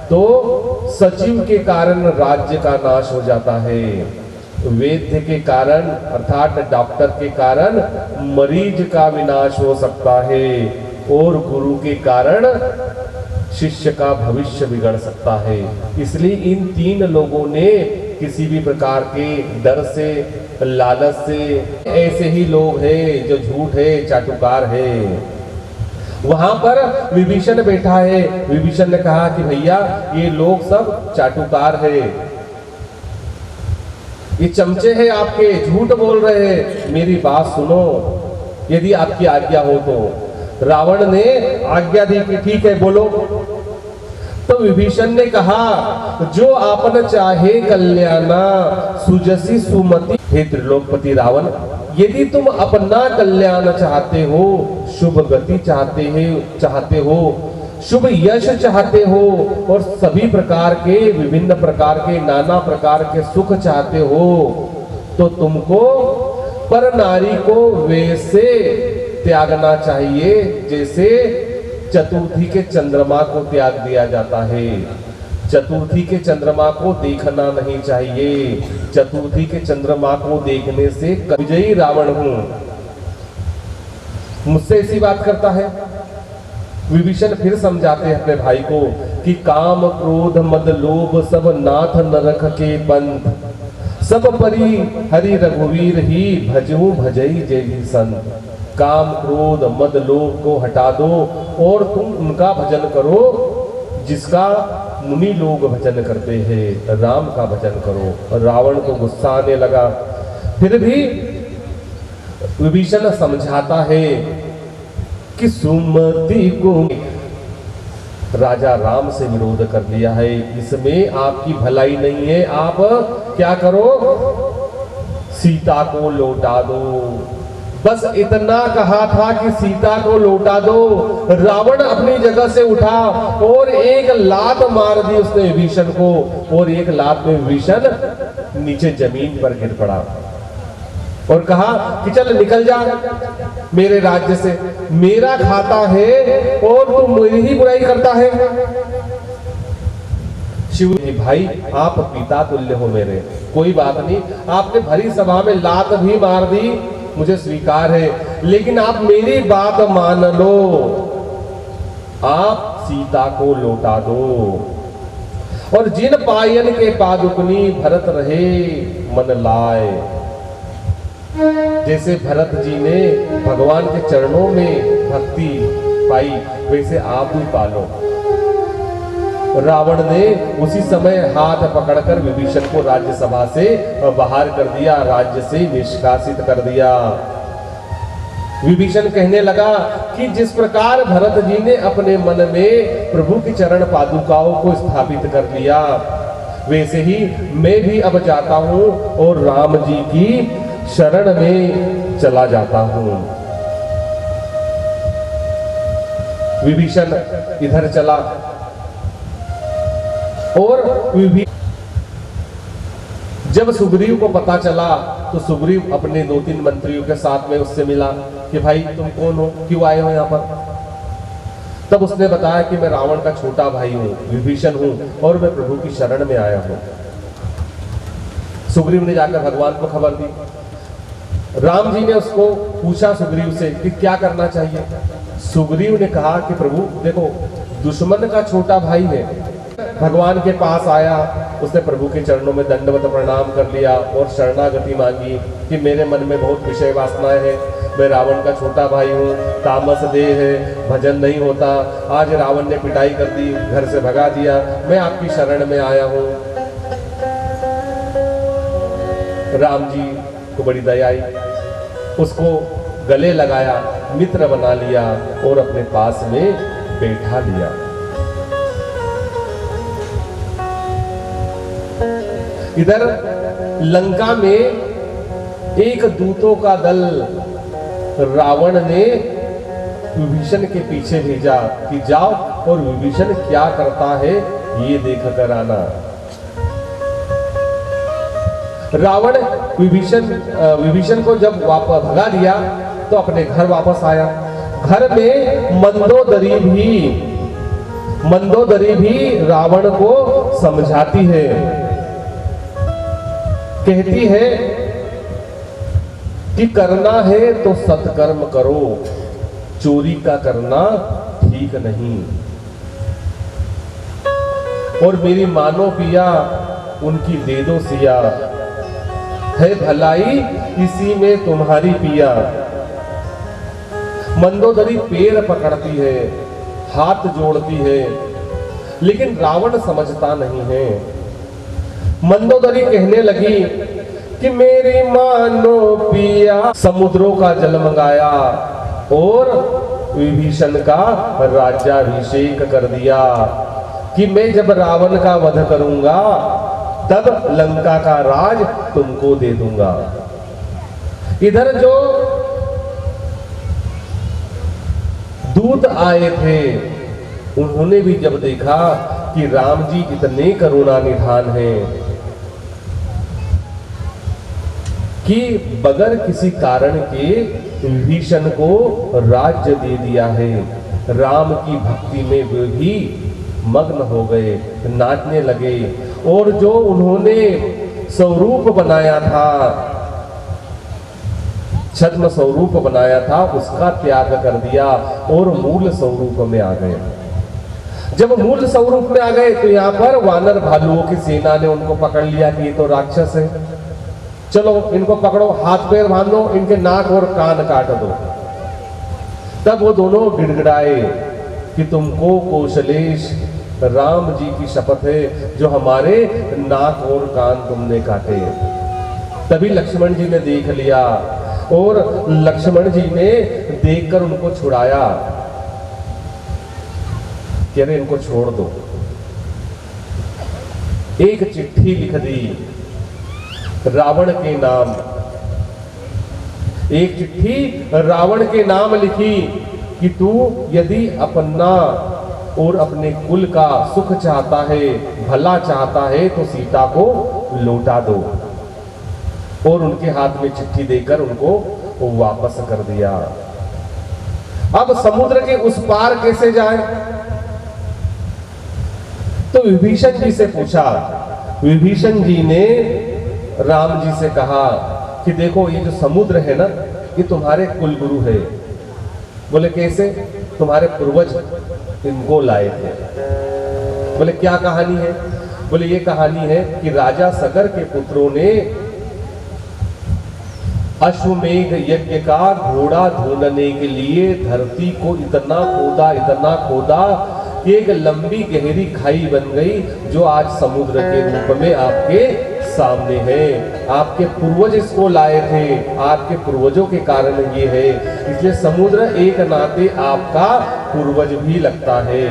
तो सचिव के कारण राज्य का नाश हो जाता है, वैद्य के कारण अर्थात डॉक्टर के कारण मरीज का विनाश हो सकता है, और गुरु के कारण शिष्य का भविष्य बिगड़ सकता है। इसलिए इन तीन लोगों ने किसी भी प्रकार के डर से, लालच से, ऐसे ही लोग हैं जो झूठ है, चाटुकार है। वहां पर विभीषण बैठा है, विभीषण ने कहा कि भैया ये लोग सब चाटुकार है, ये चमचे हैं आपके, झूठ बोल रहे हैं, मेरी बात सुनो यदि आपकी आज्ञा हो तो। रावण ने आज्ञा दी कि ठीक है बोलो। तो विभीषण ने कहा जो आपन चाहे कल्याणा सुजसी सुमति। हे त्रिलोकपति रावण, यदि तुम अपना कल्याण चाहते हो, शुभ गति चाहते हो, शुभ यश चाहते हो और सभी प्रकार के विभिन्न प्रकार के नाना प्रकार के सुख चाहते हो, तो तुमको पर नारी को वैसे त्यागना चाहिए जैसे चतुर्थी के चंद्रमा को त्याग दिया जाता है। चतुर्थी के चंद्रमा को देखना नहीं चाहिए, चतुर्थी के चंद्रमा को देखने से विजयी रावण हूं। मुझसे ऐसी बात करता है। विभीषण फिर समझाते हैं अपने भाई को कि काम क्रोध मद लोभ सब नाथ नरक के पंथ, सब परी हरि रघुवीर ही भजहु भजई जय संत। काम क्रोध मद लोभ को हटा दो और तुम उनका भजन करो जिसका मुनि लोग भजन करते हैं, राम का भजन करो। रावण को गुस्सा आने लगा, फिर भी विभीषण समझाता है कि सुमति को राजा राम से विरोध कर लिया है, इसमें आपकी भलाई नहीं है, आप क्या करो, सीता को लौटा दो। बस इतना कहा था कि सीता को लौटा दो, रावण अपनी जगह से उठा और एक लात मार दी उसने विभीषण को, और एक लात में विभीषण नीचे जमीन पर गिर पड़ा और कहा कि चल निकल जा मेरे राज्य से, मेरा खाता है और तू मेरी ही बुराई करता है। शिव भाई आप पिता तुल्य हो मेरे, कोई बात नहीं, आपने भरी सभा में लात भी मार दी, मुझे स्वीकार है, लेकिन आप मेरी बात मान लो, आप सीता को लौटा दो। और जिन पायन के पादुकनी भरत रहे मन लाए, जैसे भरत जी ने भगवान के चरणों में भक्ति पाई, वैसे आप भी पालो। रावण ने उसी समय हाथ पकड़कर विभीषण को राज्यसभा से बाहर कर दिया, राज्य से निष्कासित कर दिया। विभीषण कहने लगा कि जिस प्रकार भरत जी ने अपने मन में प्रभु की चरण पादुकाओं को स्थापित कर लिया, वैसे ही मैं भी अब जाता हूं और राम जी की शरण में चला जाता हूं। विभीषण इधर चला और जब सुग्रीव को पता चला तो सुग्रीव अपने 2-3 मंत्रियों के साथ में उससे मिला कि भाई तुम कौन हो, क्यों आए हो यहाँ पर। तब उसने बताया कि मैं रावण का छोटा भाई हूँ, विभीषण हूँ, और मैं प्रभु की शरण में आया हूँ। सुग्रीव ने जाकर भगवान को खबर दी। राम जी ने उसको पूछा सुग्रीव से कि क्या करना चाहिए। सुग्रीव ने कहा कि प्रभु देखो, दुश्मन का छोटा भाई है। भगवान के पास आया, उसने प्रभु के चरणों में दंडवत प्रणाम कर लिया और शरणागति मांगी कि मेरे मन में बहुत विषय वासनाएं हैं, मैं रावण का छोटा भाई हूँ, तामस देह है, भजन नहीं होता, आज रावण ने पिटाई कर दी, घर से भगा दिया, मैं आपकी शरण में आया हूँ। राम जी को बड़ी दया आई, उसको गले लगाया, मित्र बना लिया और अपने पास में बैठा लिया। इधर लंका में एक दूतों का दल रावण ने विभीषण के पीछे भेजा कि जाओ और विभीषण क्या करता है ये देख कर आना। रावण विभीषण को जब वापस भगा दिया तो अपने घर वापस आया। घर में मंदोदरी भी रावण को समझाती है, कहती है कि करना है तो सत्कर्म करो, चोरी का करना ठीक नहीं। और मेरी मानो पिया उनकी दे दो सिया, है भलाई इसी में तुम्हारी पिया। मंदोदरी पैर पकड़ती है, हाथ जोड़ती है, लेकिन रावण समझता नहीं है। मंदोदरी कहने लगी कि मेरी मानो पिया, समुद्रों का जल मंगाया और विभीषण का राज्याभिषेक कर दिया कि मैं जब रावण का वध करूंगा तब लंका का राज तुमको दे दूंगा। इधर जो दूत आए थे उन्होंने भी जब देखा कि राम जी इतने करुणा निधान हैं कि बगैर किसी कारण के विभीषण को राज्य दे दिया है, राम की भक्ति में वे भी मग्न हो गए, नाचने लगे। और जो उन्होंने स्वरूप बनाया था, छद्म स्वरूप बनाया था, उसका त्याग कर दिया और मूल स्वरूप में आ गए। जब मूल स्वरूप में आ गए तो यहाँ पर वानर भालुओं की सेना ने उनको पकड़ लिया कि ये तो राक्षस है, चलो इनको पकड़ो, हाथ पैर बांधो, इनके नाक और कान काट दो। तब वो दोनों गिड़गिड़ाए कि तुमको कौशलेश राम जी की शपथ है जो हमारे नाक और कान तुमने काटे। तभी लक्ष्मण जी ने देख लिया और लक्ष्मण जी ने देखकर उनको छुड़ाया कि अरे इनको छोड़ दो। एक चिट्ठी लिख दी रावण के नाम, एक चिट्ठी रावण के नाम लिखी कि तू यदि अपना और अपने कुल का सुख चाहता है, भला चाहता है, तो सीता को लौटा दो। और उनके हाथ में चिट्ठी देकर उनको वापस कर दिया। अब समुद्र के उस पार कैसे जाए? तो विभीषण जी से पूछा। विभीषण जी ने राम जी से कहा कि देखो ये जो समुद्र है ना, ये तुम्हारे कुल गुरु है। बोले कैसे? तुम्हारे पूर्वज इनको लाए थे। बोले क्या कहानी है? बोले ये कहानी है कि राजा सगर के पुत्रों ने अश्वमेघ यज्ञ का घोड़ा ढूंढने के लिए धरती को इतना खोदा कि एक लंबी गहरी खाई बन गई, जो आज समुद्र के रूप में आपके सामने है। आपके पूर्वज इसको लाए थे, आपके पूर्वजों के कारण ये है, इसलिए समुद्र एक नाते आपका पूर्वज भी लगता है।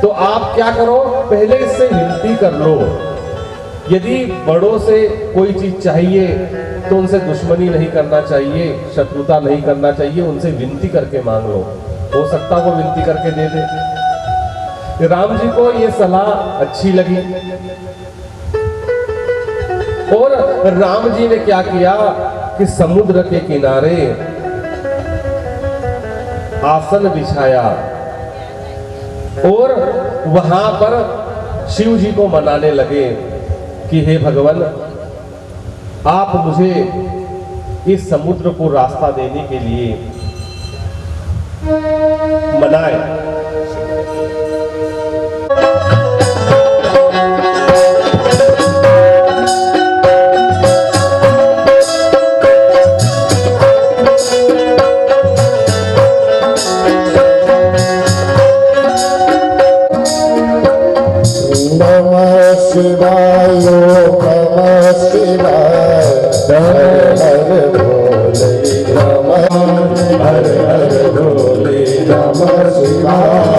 तो आप क्या करो, पहले इससे विनती कर लो। यदि बड़ों से कोई चीज चाहिए तो उनसे दुश्मनी नहीं करना चाहिए, शत्रुता नहीं करना चाहिए, उनसे विनती करके मांग लो। हो सकता वो विनती करके दे दे। राम जी को ये सलाह अच्छी लगी और राम जी ने क्या किया कि समुद्र के किनारे आसन बिछाया और वहां पर शिव जी को मनाने लगे कि हे भगवान, आप मुझे इस समुद्र को रास्ता देने के लिए मनाए। नमः शिवाय नमः शिवाय हर हर भोले नमः हर हर भोले नमः शिवाय।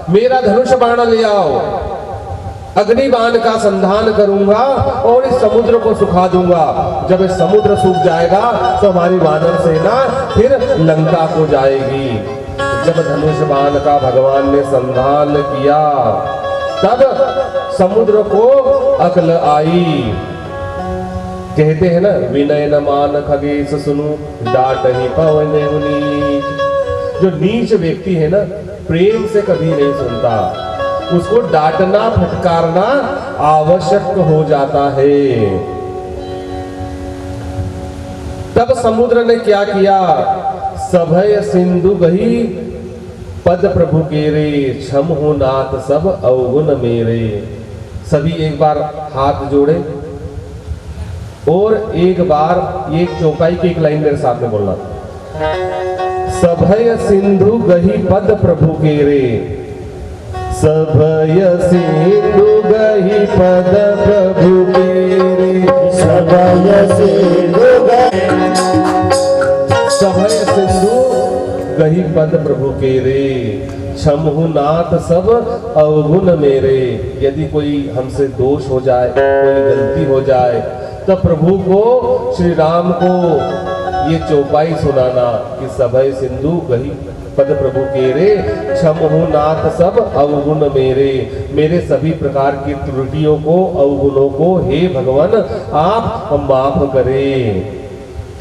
मेरा धनुष बाण ले आओ, अग्नि बाण का संधान करूंगा और इस समुद्र को सुखा दूंगा। जब इस समुद्र सूख जाएगा तो हमारी वानर सेना फिर लंका को जाएगी। जब धनुष बाण का भगवान ने संधान किया तब समुद्र को अकल आई। कहते हैं ना, विनय न मान खगेश सुनु डांट ही पवन नीच। जो नीच व्यक्ति है ना, प्रेम से कभी नहीं सुनता, उसको डांटना फटकारना आवश्यक हो जाता है। तब समुद्र ने क्या किया? सभय सिंधु गही पद प्रभु केरे, क्षम हो नाथ सब अवगुण मेरे। सभी एक बार हाथ जोड़े और एक बार ये चौपाई की एक लाइन मेरे साथ में बोलना। सभय सिंधु गही पद प्रभु केरे, सभय सिंधु गही पद प्रभु केरे, सभय सिंधु सभय सिंधु गही पद प्रभु केरे, क्षमहु नाथ सब अवगुण मेरे। यदि कोई हमसे दोष हो जाए, कोई गलती हो जाए, तो प्रभु को, श्री राम को ये चौपाई सुनाना कि सभय सिंधु गही पद प्रभु केरे, क्षमहु नाथ सब अवगुण मेरे। मेरे सभी प्रकार की त्रुटियों को, अवगुणों को हे भगवान आप माफ करें।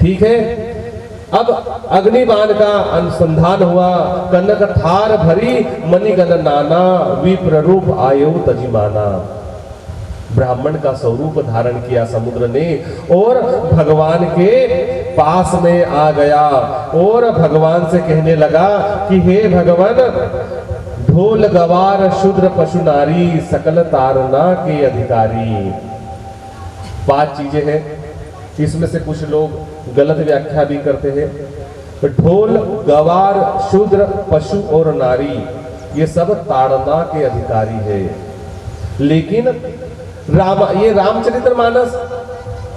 ठीक है। अब अग्निबाण का अनुसंधान हुआ। कनक थार भरी मणिगण नाना, विप्र रूप आयो तजिमाना। ब्राह्मण का स्वरूप धारण किया समुद्र ने और भगवान के पास में आ गया और भगवान से कहने लगा कि हे भगवान, ढोल गवार शूद्र पशु नारी, सकल तारना के अधिकारी। 5 चीजें हैं इसमें से कुछ लोग गलत व्याख्या भी करते हैं। ढोल, गवार, शूद्र, पशु और नारी ये सब ताड़ना के अधिकारी है। लेकिन ये रामचरितमानस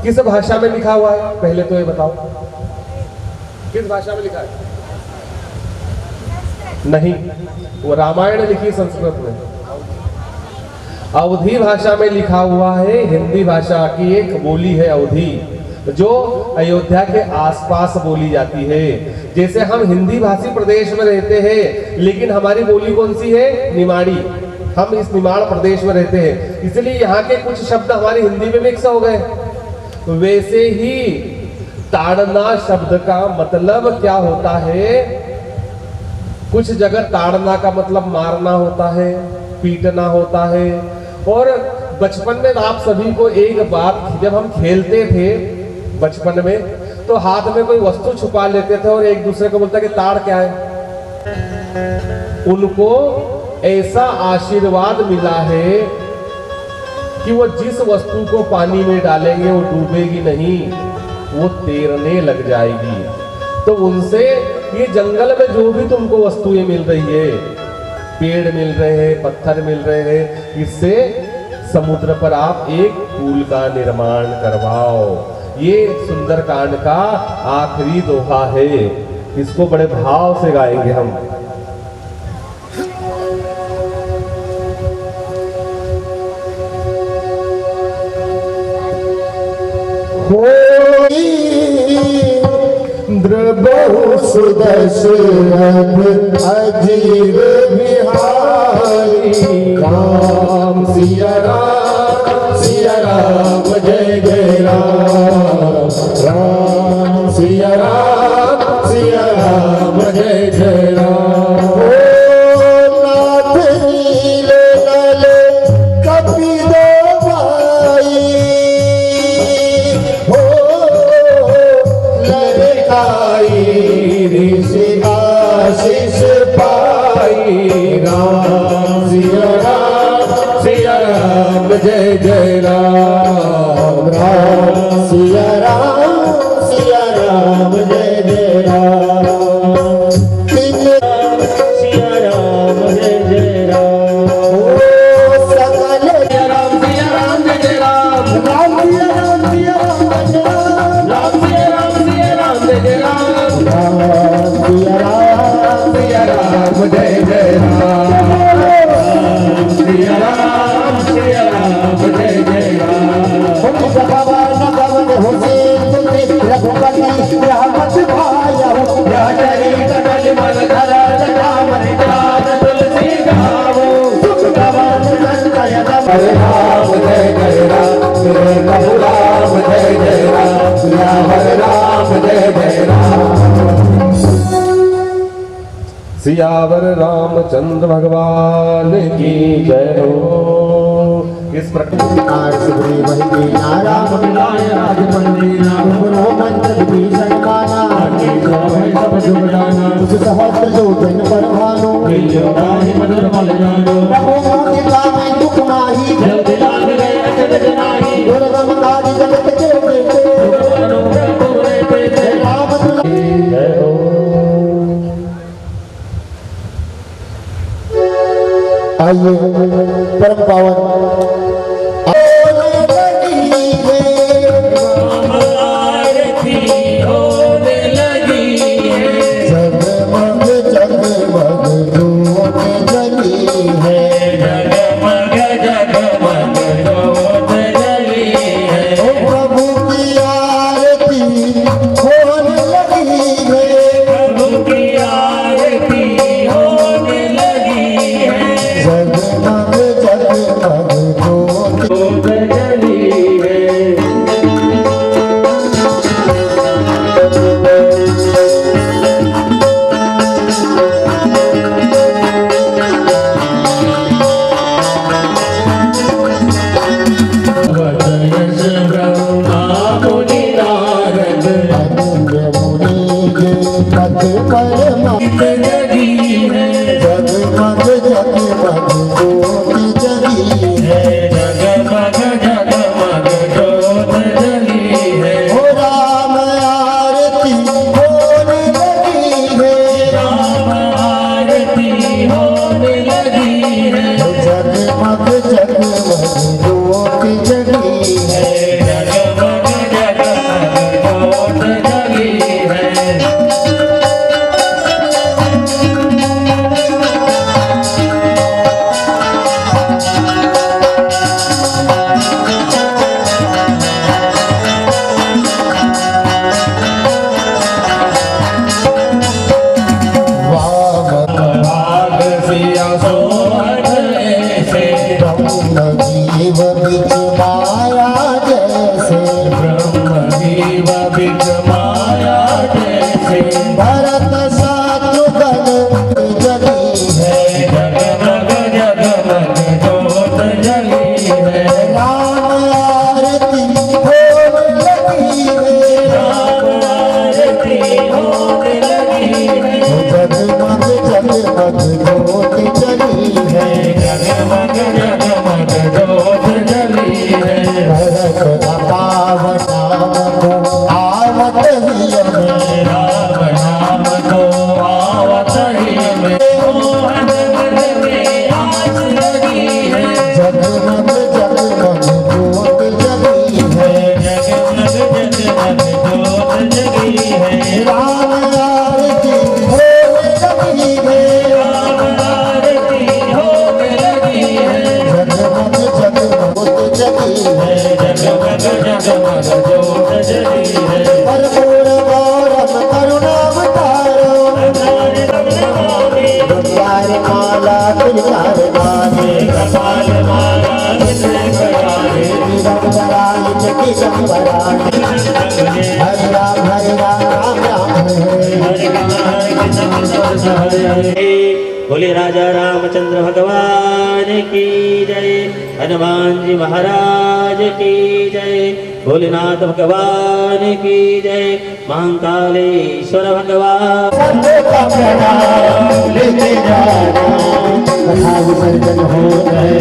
किस भाषा में लिखा हुआ है? पहले तो ये बताओ, किस भाषा में लिखा है? नहीं, वो रामायण लिखी संस्कृत में, अवधी भाषा में लिखा हुआ है। हिंदी भाषा की एक बोली है अवधी, जो अयोध्या के आसपास बोली जाती है। जैसे हम हिंदी भाषी प्रदेश में रहते हैं, लेकिन हमारी बोली कौन सी है? निमाड़ी। हम इस निमाड़ प्रदेश में रहते हैं, इसलिए यहाँ के कुछ शब्द हमारी हिंदी में मिक्स हो गए। वैसे ही ताड़ना शब्द का मतलब क्या होता है? कुछ जगह ताड़ना का मतलब मारना होता है, पीटना होता है। और बचपन में आप सभी को एक बात, जब हम खेलते थे बचपन में, तो हाथ में कोई वस्तु छुपा लेते थे और एक दूसरे को बोलता कि ताड़ क्या है। उनको ऐसा आशीर्वाद मिला है कि वो जिस वस्तु को पानी में डालेंगे वो डूबेगी नहीं, वो तैरने लग जाएगी। तो उनसे ये जंगल में जो भी तुमको वस्तुएं मिल रही है, पेड़ मिल रहे हैं, पत्थर मिल रहे हैं, इससे समुद्र पर आप एक पुल का निर्माण करवाओ। ये सुंदरकांड का आखिरी दोहा है। इसको बड़े भाव से गाएंगे हम। द्रबहु सुदर्शन अजीर बिहारी। राम सिया राम जय जय राम। राम सिया राम जय जय राम। ओ नाथ नीले नले कपिलो भाई। हो लड़काई ऋषि आशीष पाई। राम सिया राम जय जय राम। राम सिया राम जय जय राम। सिया राम जय जय राम। ओ सकल राम सिया राम जय जय राम। राम सिया राम जय जय राम। राम सिया राम जय जय राम। राम सिया राम सिया राम जय जय राम। सिया राम जय जय राम। भगवान भगवान हुसैन तुझे रघुपति रहमत भाया हो। राजरी कटल मन धरा राम जान तुलसी गावो। सुख भगवान संतय हरे राम जय जय राम। मेरे प्रभु राम जय जय राम। सिया हरे राम जय जय राम। सियावर रामचंद्र भगवान की जय हो। इस प्रकार सुग्रीव ही नाराम मिलाय राजपंडीना। गुरु मंत्र भीषण माना। सब जुगदाना। सहस्त्र जो जन पर भानु। राही मधुर मल जानो। प्रभु मुक्तिका में दुख नाही। जल दिलान गए अचरज नाही। दुर्गम काज जगत के बेटे। राम जय हो। आइए परम पावन आरती होने लगी है। जगमग जगमग जोत जली है। जगमग जगमग जोत जली है। ओ प्रभु की आरती होने लगी है। प्रभु की आरती होने लगी है। जगमग जगमग जोत जगमग ज्योति जगी है। जगमग जगमग ज्योत जगी है। भाग सिया सोहन ऐसे ब्रह्म जीव बिच माया जैसे, ब्रह्म जीव बिच माया जैसे भरत शत्रुघ्न जगी है। जगमग जगमग ज्योत जगी है। राम आरती होने लगी है। राम आरती होने लगी है। जगमग जगमग ज्योति जगी है। जगमग जगमग ज्योत जगी है। भरत पावन नाम को आवत ही में, राम नाम को आवत ही में मोहन मन में आस लगी है। जगमग जगमग ज्योति जगी है। जगमग जगमग ज्योत जगी है। राम आरती होने लगी है। राम आरती होने लगी है। जगमग जगमग ज्योति जगी है। जगमग जगमग ज्योत जगी है। कर्पूर गौरम करुणावतारो, गंगार माला तिलकार गाने, कपाल माला कराए दिगंबराय जगदम्बराय। हरे राम राम राम हरे। बोले राजा रामचंद्र भगवान की जय। हनुमान जी महाराज की जय। भोलेनाथ भगवान की जय। महाकालेश्वर भगवान सबका प्रणाम लेके जाना, कथा विसर्जन हो गए।